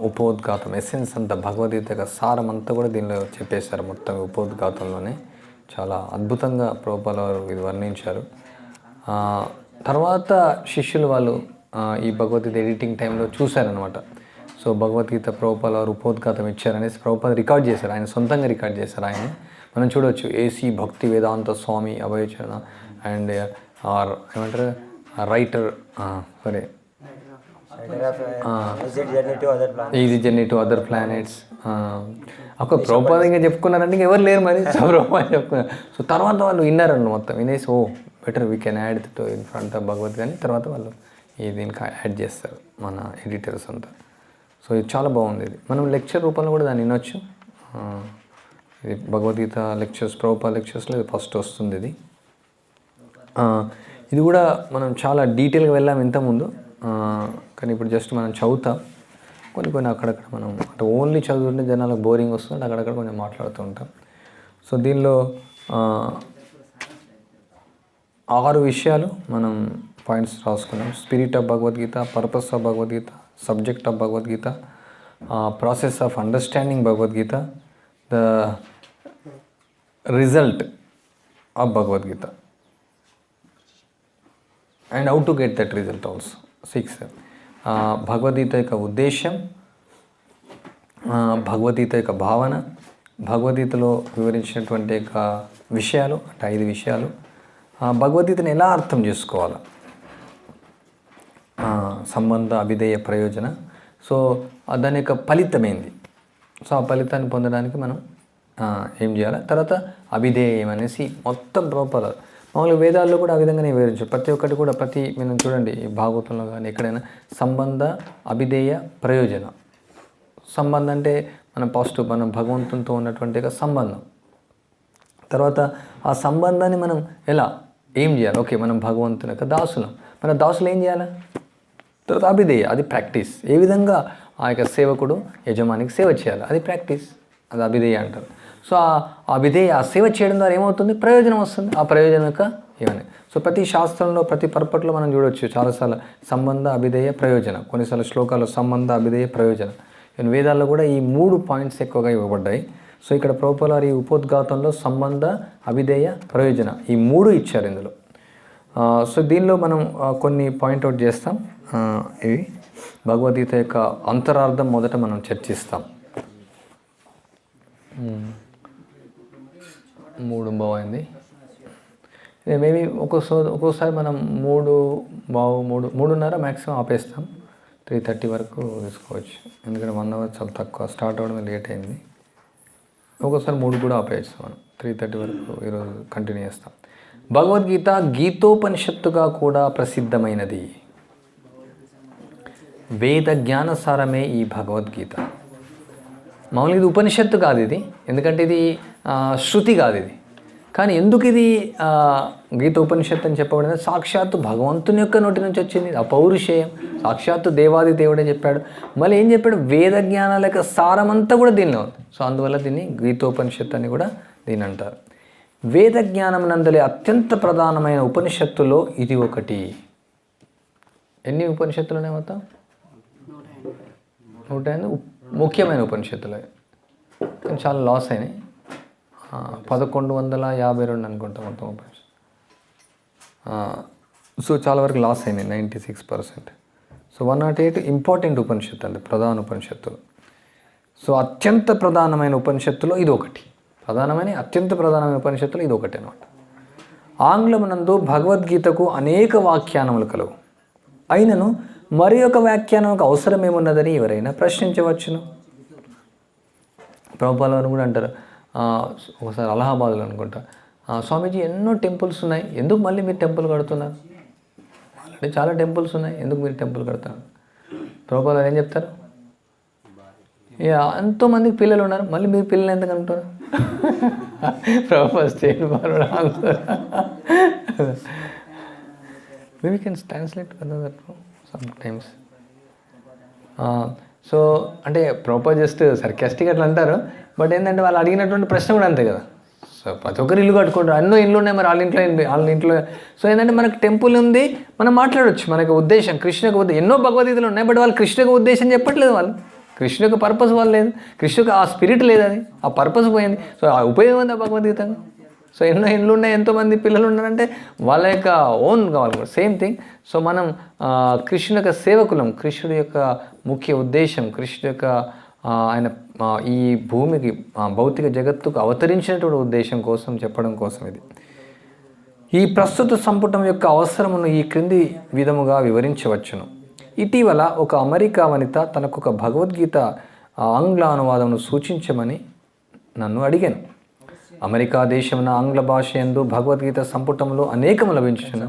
ఉపోద్ఘాతం ఎసెన్స్ అంతా, భగవద్గీత యొక్క సారం అంతా కూడా దీనిలో చెప్పేశారు. మొత్తం ఉపోద్ఘాతంలోనే చాలా అద్భుతంగా ప్రభుపాల వారు ఇది వర్ణించారు. తర్వాత శిష్యులు వాళ్ళు ఈ భగవద్గీత ఎడిటింగ్ టైంలో చూశారనమాట. సో భగవద్గీత ప్రభుపాల వారు ఉపోద్ఘాతం ఇచ్చారనేసి ప్రభుపాద రికార్డ్ చేశారు, ఆయన సొంతంగా రికార్డ్ చేశారు. ఆయన మనం చూడవచ్చు, ఏసీ భక్తి వేదాంత స్వామి అభయచరణ అండ్ ఏమంటారు రైటర్ సరే easy journey to other planets. ఒక ప్రభుపాదంగా చెప్పుకున్నారంటే ఎవరు లేరు మరి, ప్రభుపాద చెప్పుకున్నారు. సో తర్వాత వాళ్ళు విన్నారండి, మొత్తం వినేసి ఓ better we can add to in front of Bhagavad Gita అని తర్వాత వాళ్ళు ఈ దీనికి యాడ్ చేస్తారు మన ఎడిటర్స్ అంతా. సో ఇది చాలా బాగుంది. ఇది మనం లెక్చర్ రూపంలో కూడా దాన్ని వినొచ్చు. ఇది భగవద్గీత లెక్చర్స్, ప్రభుపాద లెక్చర్స్లో ఇది ఫస్ట్ వస్తుంది. ఇది కూడా మనం చాలా డీటెయిల్గా వెళ్ళాము ఇంతకుముందు, కానీ ఇప్పుడు జస్ట్ మనం చదువుతాం. కొన్ని అక్కడక్కడ మనం అంటే ఓన్లీ చదువుతుంటే జనాలకు బోరింగ్ వస్తుంది, అక్కడక్కడ కొంచెం మాట్లాడుతూ ఉంటాం. సో దీనిలో 6 విషయాలు మనం పాయింట్స్ రాసుకున్నాం. Spirit of Bhagavad Gita, purpose of Bhagavad Gita, subject of Bhagavad Gita, process of understanding Bhagavad Gita, the result of Bhagavad Gita and how to get that result also. 6 Bhagavad Gita యొక్క ఉద్దేశం, భగవద్గీత యొక్క భావన, భగవద్గీతలో వివరించినటువంటి యొక్క విషయాలు అంటే 5 విషయాలు, భగవద్గీతను ఎలా అర్థం చేసుకోవాలి, సంబంధ అభిధేయ ప్రయోజన. సో దాని యొక్క ఫలితమైంది. సో ఆ ఫలితాన్ని పొందడానికి మనం ఏం చేయాలి, తర్వాత అభిధేయం అనేసి మొత్తం రూపాలు మామూలుగా వేదాల్లో కూడా ఆ విధంగానే వివరించారు. ప్రతి ఒక్కటి కూడా మనం చూడండి, ఈ భాగవతంలో కానీ ఎక్కడైనా సంబంధ అభిధేయ ప్రయోజన. సంబంధం అంటే మనం ఫస్ట్ మనం భగవంతునితో ఉన్నటువంటి ఒక సంబంధం, తర్వాత ఆ సంబంధాన్ని మనం ఎలా ఏం చేయాలి, ఓకే మనం భగవంతుని యొక్క దాసులం, మన దాసులు ఏం చేయాలి, తర్వాత అభిధేయ అది ప్రాక్టీస్. ఏ విధంగా ఆ యొక్క సేవకుడు యజమానికి సేవ చేయాలి, అది ప్రాక్టీస్, అది అభిధేయ అంటారు. సో ఆ అభిధేయ ఆ సేవ చేయడం ద్వారా ఏమవుతుంది, ప్రయోజనం వస్తుంది. ఆ ప్రయోజనం యొక్క ఏమని సో ప్రతి శాస్త్రంలో ప్రతి పర్పట్లో మనం చూడవచ్చు చాలాసార్లు సంబంధ అభిధేయ ప్రయోజన, కొన్నిసార్లు శ్లోకాల్లో సంబంధ అభిధేయ ప్రయోజన. ఈవెన్ వేదాల్లో కూడా ఈ 3 పాయింట్స్ ఎక్కువగా ఇవ్వబడ్డాయి. సో ఇక్కడ ప్రభుపాల వారి ఉపోద్ఘాతంలో సంబంధ అభిధేయ ప్రయోజన ఈ 3 ఇచ్చారు ఇందులో. సో దీనిలో మనం కొన్ని పాయింట్అవుట్ చేస్తాం. ఇవి భగవద్గీత యొక్క అంతరార్థం మొదట మనం చర్చిస్తాం. 3 బాగుంది. మేబీ ఒక్కోసారి మనం 3:30 మ్యాక్సిమం ఆపేస్తాం, 3:30 వరకు తీసుకోవచ్చు. ఎందుకంటే 1 అవర్ చాలా తక్కువ, స్టార్ట్ అవ్వడమే లేట్ అయింది. ఒక్కోసారి 3 కూడా ఆపేస్తాం, మనం 3:30 వరకు ఈరోజు కంటిన్యూ చేస్తాం. భగవద్గీత గీతోపనిషత్తుగా కూడా ప్రసిద్ధమైనది. వేద జ్ఞానసారమే ఈ భగవద్గీత. మామూలుగా ఇది ఉపనిషత్తు కాదు ఇది, ఎందుకంటే ఇది శృతి కాదు ఇది. కానీ ఎందుకు ఇది గీతోపనిషత్తు అని చెప్పబడింది, సాక్షాత్తు భగవంతుని యొక్క నోటి నుంచి వచ్చింది. అపౌరుషేయం, సాక్షాత్తు దేవాది దేవుడే చెప్పాడు. మళ్ళీ ఏం చెప్పాడు, వేద జ్ఞానాల యొక్క సారమంతా కూడా దీనిలో ఉంది. సో అందువల్ల దీన్ని గీతోపనిషత్తు అని కూడా దీన్ని అంటారు. వేద జ్ఞానం నందలే అత్యంత ప్రధానమైన ఉపనిషత్తులో ఇది ఒకటి. ఎన్ని ఉపనిషత్తులు ఉన్నాయి మొత్తం? 108 ముఖ్యమైన ఉపనిషత్తులు, కానీ చాలా లాస్ అయినాయి. 1152 అనుకుంటా మొత్తం ఉపనిషత్తు. సో చాలా వరకు లాస్ అయినాయి, 96%. సో 108 ఇంపార్టెంట్ ఉపనిషత్తు అండి, ప్రధాన ఉపనిషత్తులు. సో అత్యంత ప్రధానమైన ఉపనిషత్తులో ఇది ఒకటి. అత్యంత ప్రధానమైన ఉపనిషత్తులు ఇది ఒకటి అనమాట. ఆంగ్లమునందు భగవద్గీతకు అనేక వ్యాఖ్యానములు కలవు. అయినను మరి ఒక వ్యాఖ్యానముకు అవసరమేమున్నదని ఎవరైనా ప్రశ్నించవచ్చును. ప్రభుపాల వారు కూడా అంటారు, ఒకసారి అలహాబాద్లో అనుకుంటా, స్వామీజీ ఎన్నో టెంపుల్స్ ఉన్నాయి, ఎందుకు మళ్ళీ మీరు టెంపుల్ కడుతున్నారు? ఆల్రెడీ చాలా టెంపుల్స్ ఉన్నాయి, ఎందుకు మీరు టెంపుల్ కడతారు? ప్రభుపాల వారు ఏం చెప్తారు? ఎంతోమందికి పిల్లలు ఉన్నారు, మళ్ళీ మీరు పిల్లలు ఎందుకు అంటారు? ప్రభుపాల state forward answer. We can translate another sometimes. So అంటే ప్రాపర్ జస్ట్ సర్కాస్టిక్ అట్లా అంటారు, బట్ ఏంటంటే వాళ్ళు అడిగినటువంటి ప్రశ్న కూడా అంతే కదా. సో ప్రతి ఒక్కరు ఇల్లు కట్టుకుంటారు, ఎన్నో ఇల్లు ఉన్నాయి, మరి వాళ్ళ ఇంట్లో సో ఏంటంటే మనకు టెంపుల్ ఉంది, మనం మాట్లాడవచ్చు. మనకు ఉద్దేశం కృష్ణకు ఎన్నో భగవద్గీతలు ఉన్నాయి, బట్ వాళ్ళు కృష్ణకు ఉద్దేశం చెప్పట్లేదు. వాళ్ళు కృష్ణకు పర్పస్ వాళ్ళు లేదు, కృష్ణకు ఆ స్పిరిట్ లేదు, అది ఆ పర్పస్ పోయింది. సో ఆ ఉపయోగం ఉంది ఆ భగవద్గీతగా. సో ఎన్నో ఇండ్లు ఉన్నాయి, ఎంతోమంది పిల్లలు ఉన్నారంటే వాళ్ళ యొక్క ఓన్ కావాలి. Same thing. సో మనం కృష్ణుని యొక్క సేవకులం. కృష్ణుడి యొక్క ముఖ్య ఉద్దేశం, కృష్ణుడి యొక్క ఆయన ఈ భూమికి భౌతిక జగత్తుకు అవతరించినటువంటి ఉద్దేశం కోసం చెప్పడం కోసం ఇది. ఈ ప్రస్తుత సంపుటం యొక్క అవసరమును ఈ క్రింది విధముగా వివరించవచ్చును. ఇటీవల ఒక అమెరికా వనిత తనకు ఒక భగవద్గీత ఆంగ్ల అనువాదమును సూచించమని నన్ను అడిగాను. అమెరికా దేశమున ఆంగ్ల భాష యందు భగవద్గీత సంపుటంలో అనేకము లభించును.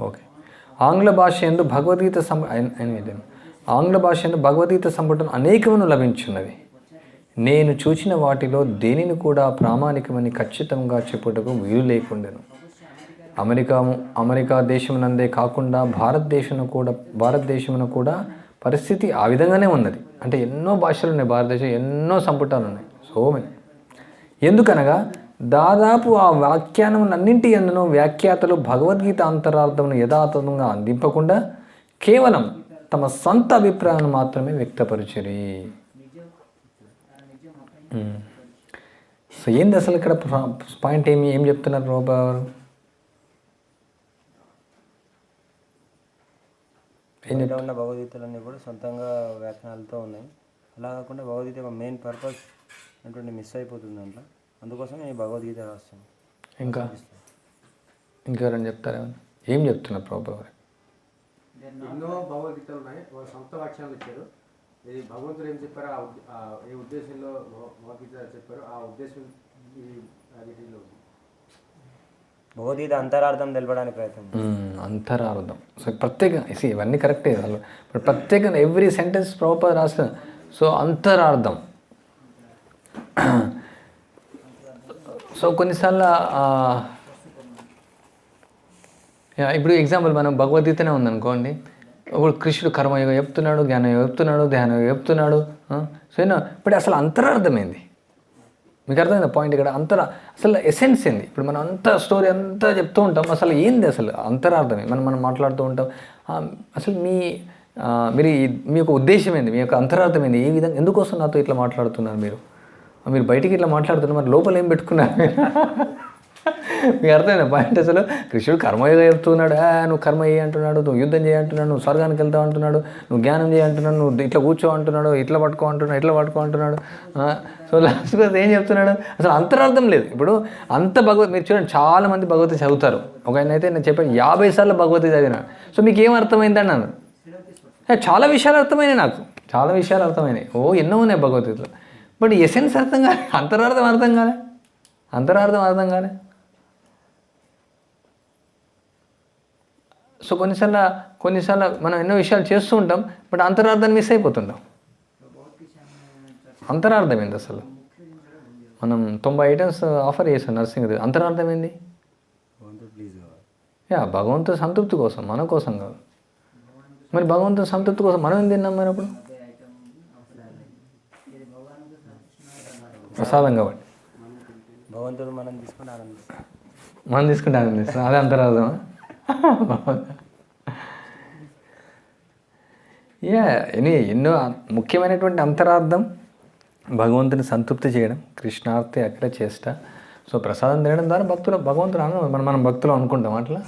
ఓకే. ఆంగ్ల భాష యందు భగవద్గీత ఆంగ్ల భాష యందు భగవద్గీత సంపుటం అనేకమును లభించున్నవి. నేను చూచిన వాటిలో దేనిని కూడా ప్రామాణికమని ఖచ్చితంగా చెప్పుటకు వీలు లేకుండెను. అమెరికా దేశమునందే కాకుండా భారతదేశమున కూడా పరిస్థితి ఆ విధంగానే ఉన్నది. అంటే ఎన్నో భాషలు ఉన్నాయి భారతదేశం, ఎన్నో సంపుటాలు ఉన్నాయి, సో మెనీ. ఎందుకనగా దాదాపు ఆ వ్యాఖ్యానములన్నింటి యందును వ్యాఖ్యాతలు భగవద్గీత అంతరార్థమును యథాతథంగా అందింపకుండా కేవలం తమ సొంత అభిప్రాయాన్ని మాత్రమే వ్యక్తపరిచరి. సో ఏంది అసలు ఇక్కడ పాయింట్ ఏం చెప్తున్నారు రూపా గారు? ఇందులో ఉన్న భగవద్గీతలన్నీ కూడా సొంతంగా వ్యాఖ్యానాలతో ఉన్నాయి. అలా కాకుండా భగవద్గీత యొక్క మెయిన్ పర్పస్ అటువంటి మిస్ అయిపోతుంది దాంట్లో. అందుకోసం నేను భగవద్గీత రాస్తాను. ఇంకెవరైనా చెప్తారా? ఏం చెప్తున్నారు ప్రభు? ఎన్నో భగవద్గీతలు ఉన్నాయి, వాళ్ళు సొంత వ్యాఖ్యానాలు ఇచ్చారు. ఇది భగవంతుడు ఏం చెప్పారో ఏ ఉద్దేశంలో భగవద్గీత చెప్పారో ఆ ఉద్దేశం వీటిలో భగవద్గీత అంతరార్థం తెలపడానికి ప్రయత్నం. అంతరార్థం. సో ప్రత్యేకంగా ఇవన్నీ కరెక్టే, బట్ ప్రత్యేకంగా ఎవ్రీ సెంటెన్స్ ప్రాపర్ రాసిన. సో అంతరార్థం. సో కొన్నిసార్లు ఇప్పుడు ఎగ్జాంపుల్ మనం భగవద్గీతనే ఉందనుకోండి, ఇప్పుడు కృష్ణుడు కర్మయోగం చెప్తున్నాడు, జ్ఞానయోగం చెప్తున్నాడు, ధ్యానయోగం చెప్తున్నాడు. సో ఇప్పుడు అసలు అంతరార్థం ఏంది? మీకు అర్థమైంది పాయింట్ ఇక్కడ? అసలు ఎసెన్స్ ఏంది? ఇప్పుడు మనం అంతా స్టోరీ అంతా చెప్తూ ఉంటాం, అసలు ఏంది అసలు అంతరార్థమే? మనం మాట్లాడుతూ ఉంటాం. అసలు మీరు మీ యొక్క ఉద్దేశం ఏంది? మీ యొక్క అంతరార్థం ఏంది? ఏ విధంగా ఎందుకోసం నాతో ఇట్లా మాట్లాడుతున్నారు? మీరు బయటికి ఇట్లా మాట్లాడుతున్నారు, మరి లోపల ఏం పెట్టుకున్నారు? మీకు అర్థమైంది పాయింట్? అసలు కృష్ణుడు కర్మయోగం చెప్తున్నాడు, నువ్వు కర్మ చేయి అంటున్నాడు, నువ్వు యుద్ధం చేయంటున్నాడు, నువ్వు స్వర్గానికి వెళ్తావు అంటున్నాడు, నువ్వు జ్ఞానం చేయంటున్నాడు, నువ్వు ఇట్లా కూర్చో అంటున్నాడు, ఇట్లా పట్టుకో అంటున్నాడు, ఇట్లా పట్టుకో అంటున్నాడు. సో లాస్ట్ కోసం ఏం చెప్తున్నాడు? అసలు అంతరార్థం లేదు. ఇప్పుడు మీరు చూడండి, చాలామంది భగవద్గీత చదువుతారు. ఒక ఆయన అయితే నేను చెప్పాను 50 సార్లు భగవద్గీత చదివినాడు. సో మీకు ఏం అర్థమైంది అన్నాను. చాలా విషయాలు అర్థమైనాయి, నాకు చాలా విషయాలు అర్థమైనాయి. ఎన్నో ఉన్నాయి భగవద్గీతలో, బట్ ఎసెన్స్ అర్థం కాలే, అంతరార్థం అర్థం కాలే. సో కొన్నిసార్లు మనం ఎన్నో విషయాలు చేస్తూ ఉంటాం, బట్ అంతరార్థాన్ని మిస్ అయిపోతుంటాం. అంతరార్థం ఏంది అసలు? మనం 90 ఐటమ్స్ ఆఫర్ చేసాం నర్సింగ్, అంతరార్థం ఏంది? భగవంతుడి సంతృప్తి కోసం, మన కోసం కాదు. మరి భగవంతుడి సంతృప్తి కోసం మనం ఏం తిన్నాం మరి అప్పుడు? ప్రసాదం కాబట్టి భగవంతుడు మనం తీసుకుంటే ఆనందిస్తాం. అదే అంతరార్థమా? ఎన్నో ముఖ్యమైనటువంటి అంతరార్థం భగవంతుని సంతృప్తి చేయడం, కృష్ణార్థి అక్కడ చేష్ట. సో ప్రసాదం తినడం ద్వారా భగవంతుడు మనం భక్తులు అనుకుంటాం అట్లా.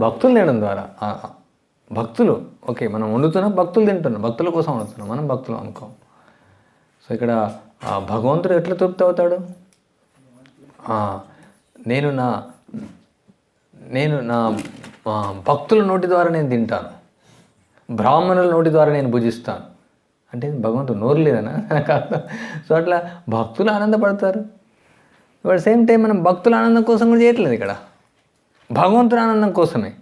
భక్తులు తినడం ద్వారా భక్తులు ఓకే మనం వండుతున్నాం, భక్తులు తింటున్నాం, భక్తుల కోసం వండుతున్నాం, మనం భక్తులు అనుకోం. సో ఇక్కడ భగవంతుడు ఎట్లా తృప్తి అవుతాడు? నేను నా భక్తుల నోటి ద్వారా నేను తింటాను, బ్రాహ్మణుల నోటి ద్వారా నేను భుజిస్తాను అంటే భగవంతుడు నోరు లేదనా? సో అట్లా భక్తులు ఆనందపడతారు. బట్ సేమ్ టైం మనం భక్తుల ఆనందం కోసం కూడా చేయట్లేదు ఇక్కడ, భగవంతుడి ఆనందం కోసమే.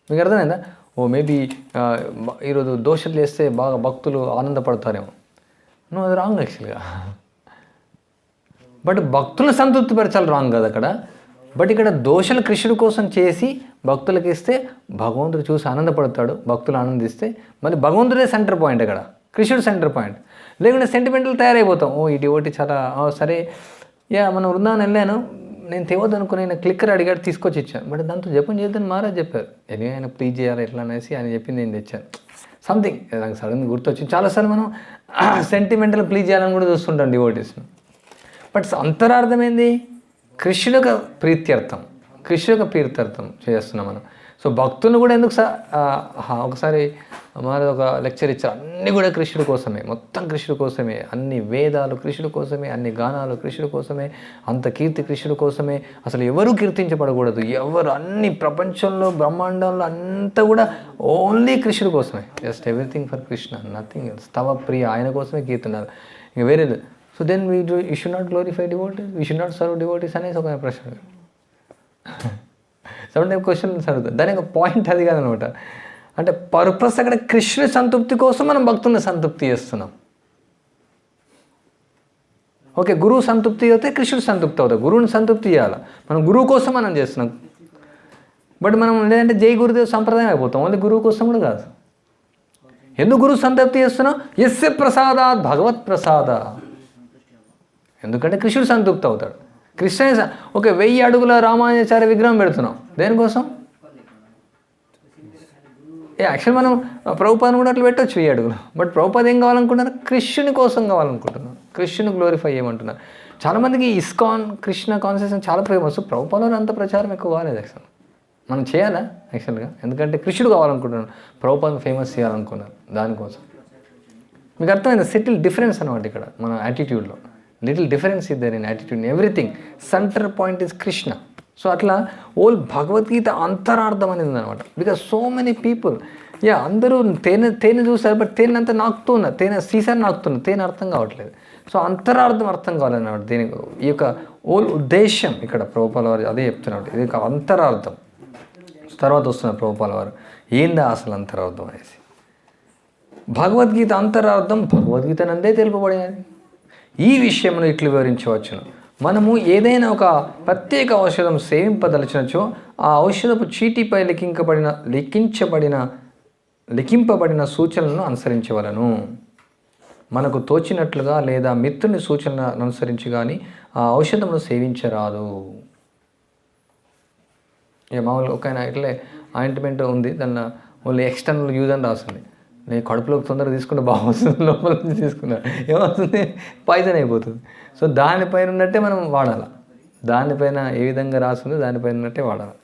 మీకు అర్థమైందా? మేబీ ఈరోజు దోషలు చేస్తే బాగా భక్తులు ఆనందపడతారేమో. అది రాంగ్ యాక్చువల్గా. బట్ భక్తులను సంతృప్తిపరచాలి, రాంగ్ కదా అక్కడ. బట్ ఇక్కడ దోషలు కృష్ణుడి కోసం చేసి భక్తులకు ఇస్తే భగవంతుడు చూసి ఆనందపడతాడు, భక్తులు ఆనందిస్తే మళ్ళీ భగవంతుడే సెంటర్ పాయింట్ అక్కడ, కృష్ణుడు సెంటర్ పాయింట్. లేకుంటే సెంటిమెంటల్ తయారైపోతాం. ఈ డివోటీ చాలా సరే మనం వృందావనం వెళ్ళాను, నేను తేవద్దు అనుకుని ఆయన క్లిక్కర్ అడిగాడు, తీసుకొచ్చి ఇచ్చాను. బట్ దాంతో జపం చేద్దని మహారాజ్ చెప్పారు. ఎనీ ఆయన ప్లీజ్ చేయాలి ఎట్లా అనేసి ఆయన చెప్పింది నేను తెచ్చాను. సంథింగ్ నాకు సడన్గా గుర్తొచ్చింది. చాలాసార్లు మనం సెంటిమెంటల్ ప్లీజ్ చేయాలని కూడా చూస్తుంటాం డివోటీస్ను. బట్ అంతరార్థం ఏంది? కృష్ణుడు యొక్క ప్రీత్యర్థం, కృష్ణుడు యొక్క ప్రీత్యర్థం చేస్తున్నాం మనం. సో భక్తులను కూడా ఎందుకు ఒకసారి మహారాజ్ ఒక లెక్చర్ ఇచ్చారు, అన్నీ కూడా కృష్ణుడి కోసమే, మొత్తం కృష్ణుడి కోసమే, అన్ని వేదాలు కృష్ణుడి కోసమే, అన్ని గానాలు కృష్ణుడి కోసమే, అంత కీర్తి కృష్ణుడి కోసమే. అసలు ఎవరు కీర్తించబడకూడదు, ఎవరు అన్ని ప్రపంచంలో బ్రహ్మాండంలో అంతా కూడా ఓన్లీ కృష్ణుడి కోసమే. Just everything for Krishna, nothing else. తవ ప్రియ ఆయన కోసమే కీర్తనాలు, ఇంకా వేరే. So then you should not glorify devotees, we should not serve devotees అనేసి ఒక ప్రశ్న. సమ్ టైమ్ క్వశ్చన్స్ అడుగుతారు, దానికి ఒక పాయింట్ అది కాదనమాట. అంటే పర్పస్ అక్కడ కృష్ణుని సంతృప్తి కోసం మనం భక్తుల్ని సంతృప్తి చేస్తున్నాం. ఓకే, గురువు సంతృప్తి అవుతే కృష్ణుడు సంతృప్తి అవుతాయి, గురువుని సంతృప్తి చేయాలి. మనం గురువు కోసం మనం చేస్తున్నాం. బట్ మనం లేదంటే జై గురుదేవ్ సంప్రదాయం అయిపోతాం, ఓన్లీ గురువు కోసం కూడా కాదు. ఎందుకు గురువు సంతృప్తి చేస్తున్నాం? యస్య ప్రసాదాత్ భగవత్ ప్రసాద. ఎందుకంటే కృష్ణుడు సంతృప్తి అవుతాడు. కృష్ణ ఒక 1000 అడుగుల రామానుజాచార్య విగ్రహం పెడుతున్నాం దేనికోసం? యాక్చువల్ మనం ప్రభుపాదను కూడా అట్లా పెట్టవచ్చు 1000 అడుగులు. బట్ ప్రభుపాద ఏం కావాలనుకుంటున్నారు? కృష్ణుని కోసం కావాలనుకుంటున్నారు, కృష్ణుని గ్లోరిఫై చేయమంటున్నారు. చాలామందికి ఇస్కాన్ కృష్ణ కాన్సెప్ట్ చాలా ఫేమస్. ప్రభుపాదలో అంత ప్రచారం ఎక్కువ కాలేదు యాక్చువల్. మనం చేయాలా యాక్చువల్గా? ఎందుకంటే కృష్ణుడు కావాలనుకుంటున్నాను, ప్రభుపాదను ఫేమస్ చేయాలనుకున్నారు దానికోసం. మీకు అర్థమైంది? సెటిల్ డిఫరెన్స్ అనమాట ఇక్కడ మన యాటిట్యూడ్లో. Little difference is there in attitude, everything centre point is Krishna. So అట్లా ఓల్ భగవద్గీత అంతరార్థం అనేది ఉందన్నమాట. బికాజ్ సో మెనీ పీపుల్ అందరూ తేనె చూసారు, బట్ తేనె అంతా నాకుతున్నారు, తేనె సీసాన్ని నాకుతున్నారు, తేనె అర్థం కావట్లేదు. సో అంతరార్థం అర్థం కావాలన్నమాట. దీనికి ఈ యొక్క ఓల్ ఉద్దేశం ఇక్కడ ప్రభుపాల వారు అదే చెప్తున్నారు, ఇది ఒక అంతరార్థం. తర్వాత వస్తున్నారు ప్రభుపాల వారు, ఏందా అసలు అంతరార్థం అనేసి. భగవద్గీత అంతరార్థం భగవద్గీత నందే తెలుపబడినది. ఈ విషయమును ఇట్లు వివరించవచ్చును. మనము ఏదైనా ఒక ప్రత్యేక ఔషధం సేవింపదలచినచో ఆ ఔషధపు చీటీపై లిఖింపబడిన సూచనలను అనుసరించవలను. మనకు తోచినట్లుగా లేదా మిత్రుని సూచనలను అనుసరించి కానీ ఆ ఔషధమును సేవించరాదు. మామూలుగా ఒక ఇట్లే ఆయింట్మెంట్ ఉంది, దాన్ని ఓన్లీ ఎక్స్టర్నల్ యూజ్ అని రాస్తుంది. నేను కడుపులోకి తొందరగా తీసుకుంటే బాగుంటుంది, లోపల నుంచి తీసుకున్నా ఏమవుతుంది? పాయిజన్ అయిపోతుంది. సో దానిపైన ఉన్నట్టే మనం వాడాలి, దానిపైన ఏ విధంగా రాస్తుందో దానిపైన ఉన్నట్టే వాడాలి.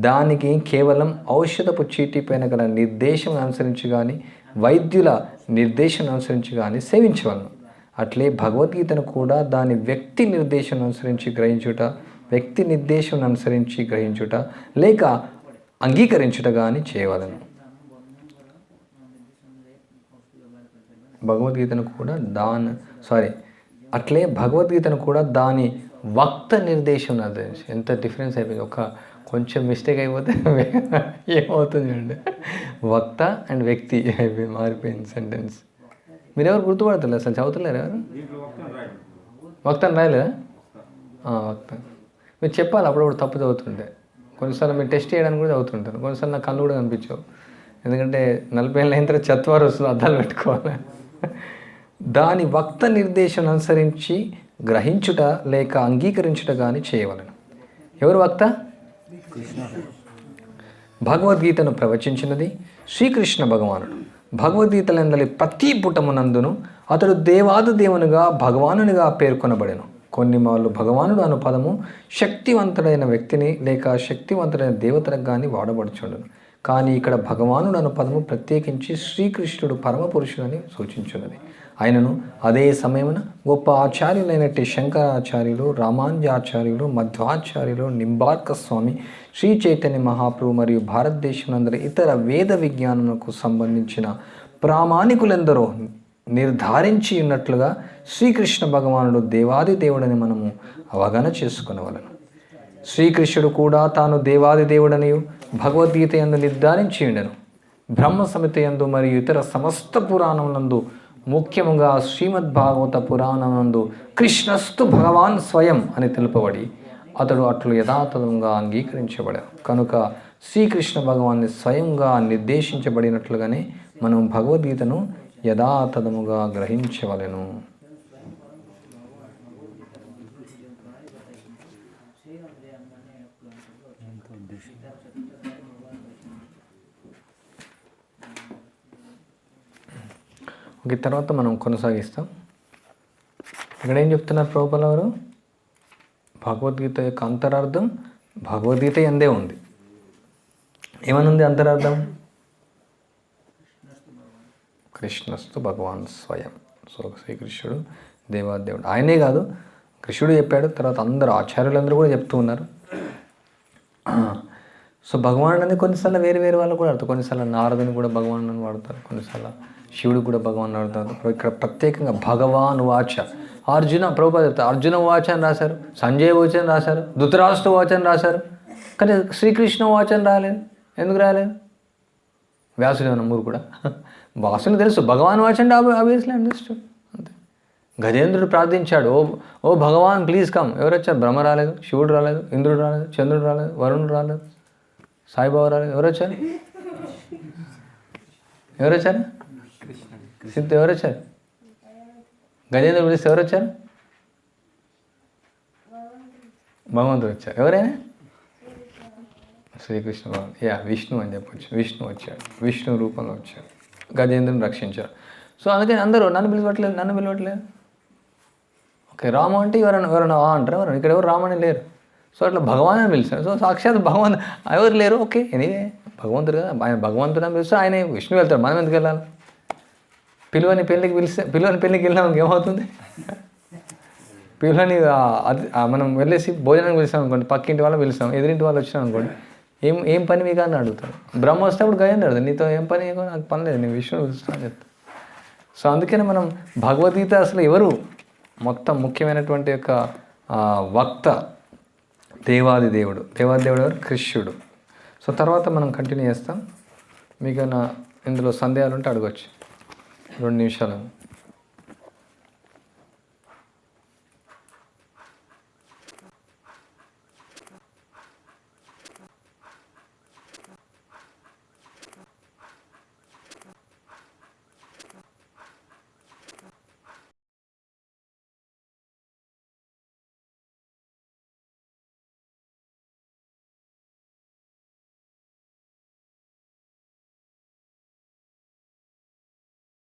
దానికి కేవలం ఔషధపు చీటీ పైన గల నిర్దేశం అనుసరించి కానీ వైద్యుల నిర్దేశం అనుసరించి కానీ సేవించవలను. అట్లే భగవద్గీతను కూడా దాని వ్యక్తి నిర్దేశం అనుసరించి గ్రహించుట లేక అంగీకరించుట కానీ చేయవలను. అట్లే భగవద్గీతను కూడా దాని వక్త నిర్దేశం ఎంత డిఫరెన్స్ అయిపోయింది. ఒక కొంచెం మిస్టేక్ అయిపోతే ఏమవుతుంది అండి, వక్త అండ్ వ్యక్తి అయిపోయి మారిపోయింది సెంటెన్స్. మీరెవరు గుర్తుపడతలేదు అసలు, చదువుతలేరు ఎవరు? వక్తని రాయలేదా? వక్త మీరు చెప్పాలి, అప్పుడప్పుడు తప్పు చదువుతుంటే. కొన్నిసార్లు మీరు టెస్ట్ చేయడానికి కూడా చదువుతుంటారు, కొన్నిసార్లు నాకు కళ్ళు కూడా కనిపించవు. ఎందుకంటే 40 ఏళ్ళ అయిన తర్వాత చత్వారు వస్తుంది, అద్దాలు పెట్టుకోవాలి. దాని వక్త నిర్దేశం అనుసరించి గ్రహించుట లేక అంగీకరించుట కానీ చేయవలను. ఎవరు వక్త? భగవద్గీతను ప్రవచించినది శ్రీకృష్ణ భగవానుడు. భగవద్గీతలందలి ప్రతి పుటమునందును అతడు దేవాది దేవునిగా భగవానునిగా పేర్కొనబడెను. కొన్ని మార్లు భగవానుడు అను పదము శక్తివంతుడైన వ్యక్తిని లేక శక్తివంతుడైన దేవతలకు కానీ వాడబడుచుండును. కానీ ఇక్కడ భగవానుడు అను పదము ప్రత్యేకించి శ్రీకృష్ణుడు పరమపురుషుడని సూచించున్నది. ఆయనను అదే సమయమున గొప్ప ఆచార్యులైనట్టి శంకరాచార్యులు, రామానుజాచార్యులు, మధ్వాచార్యులు, నింబార్క స్వామి, శ్రీ చైతన్య మహాప్రభు మరియు భారతదేశంలోని ఇతర వేద విజ్ఞానములకు సంబంధించిన ప్రామాణికులెందరో నిర్ధారించి ఉన్నట్లుగా శ్రీకృష్ణ భగవానుడు దేవాది దేవుడని మనము అవగాహన చేసుకునవలను. శ్రీకృష్ణుడు కూడా తాను దేవాది దేవుడనియు భగవద్గీత యందు నిర్ధారించి ఉండెను. బ్రహ్మ సంహిత యందు మరియు ఇతర సమస్త పురాణములందు, ముఖ్యముగా శ్రీమద్భాగవత పురాణమునందు కృష్ణస్తు భగవాన్ స్వయం అని తెలుపబడి అతడు అట్లు యథాతథంగా అంగీకరించబడాడు. కనుక శ్రీకృష్ణ భగవాన్ని స్వయంగా నిర్దేశించబడినట్లుగానే మనం భగవద్గీతను యథాతథముగా గ్రహించవలెను. ఓకే, తర్వాత మనం కొనసాగిస్తాం. ఇక్కడ ఏం చెప్తున్నారు ప్రభుపాల వారు? భగవద్గీత యొక్క అంతరార్థం భగవద్గీత యందే ఉంది. ఏమని ఉంది అంతరార్థం? కృష్ణస్తు భగవాన్ స్వయం. సో శ్రీకృష్ణుడు దేవాదేవుడు. ఆయనే కాదు, కృష్ణుడు చెప్పాడు, తర్వాత అందరూ ఆచార్యులందరూ కూడా చెప్తూ ఉన్నారు. సో భగవానుడు అనేది కొన్నిసార్లు వేరే వేరే వాళ్ళు కూడా ఆడతారు. కొన్నిసార్లు నారదుని కూడా భగవానుడు అని వాడతారు, కొన్నిసార్లు శివుడు కూడా భగవాన్ ఆడతారు. ఇక్కడ ప్రత్యేకంగా భగవాన్ వాచ అర్జున ప్రభుపాద చెప్తారు. అర్జున వాచ అని రాశారు, సంజయ్ వాచ అని రాశారు, ధృతరాష్ట్ర వాచ అని రాశారు, కానీ శ్రీకృష్ణ వాచ అని రాలేదు. ఎందుకు రాలేదు? వ్యాసుడు నమ్మూరు కూడా వాసుని తెలుసు, భగవాన్ వాచ అంటే ఆబ్వియస్లీ అండర్స్టూడ్ అంతే. గజేంద్రుడు ప్రార్థించాడు, ఓ భగవాన్ ప్లీజ్ కమ్. ఎవరు వచ్చారు? బ్రహ్మ రాలేదు, శివుడు రాలేదు, ఇంద్రుడు రాలేదు, చంద్రుడు రాలేదు, వరుణుడు రాలేదు, సాయిబాబా రాలేదు. ఎవరు వచ్చారు? ఎవరు వచ్చారు? సిద్ధ ఎవరు వచ్చారు? గజేంద్రుడు పిలిస్తే ఎవరు వచ్చారు? భగవంతుడు వచ్చారు. ఎవరైనా? శ్రీకృష్ణ భగవాన్, విష్ణు అని చెప్పొచ్చు. విష్ణు వచ్చాడు, విష్ణు రూపంలో వచ్చాడు, గజేంద్రుని రక్షించాడు. సో అందుకని అందరూ నన్ను పిలవట్లేదు. ఓకే, రాము అంటే ఎవరైనా అంటారు, ఎవరైనా ఇక్కడ ఎవరు రామని లేరు. సో అట్లా భగవాన్ అని పిలిచారు. సో సాక్షాత్ భగవాన్ ఎవరు లేరు. ఓకే, ఎనీవే భగవంతుడు కదా, ఆయన భగవంతుడు అని పిలిస్తే ఆయన విష్ణు వెళ్తాడు, మనం ఎందుకు వెళ్ళాలి? పిలువని పెళ్ళికి వెళ్ళినాం ఏమవుతుంది? పిలువని మనం వెళ్ళేసి భోజనానికి పిలుస్తాం అనుకోండి, పక్కింటి వాళ్ళు పిలుస్తాం, ఎదురింటి వాళ్ళు వచ్చినాం అనుకోండి, ఏం పని మీకు అని అడుగుతాడు. బ్రహ్మ వస్తే అప్పుడు గజేంద్రుడు నీతో ఏం పని, నాకు పని లేదు, నేను విష్ణువు పిలుస్తాను చెప్తాను. సో అందుకని మనం భగవద్గీత అసలు ఎవరు మొత్తం ముఖ్యమైనటువంటి యొక్క వక్త దేవాది దేవుడు ఎవరు? కృష్ణుడు. సో తర్వాత మనం కంటిన్యూ చేస్తాం. మీకు ఇందులో సందేహాలు ఉంటే అడగచ్చు. 2 నిమిషాలు.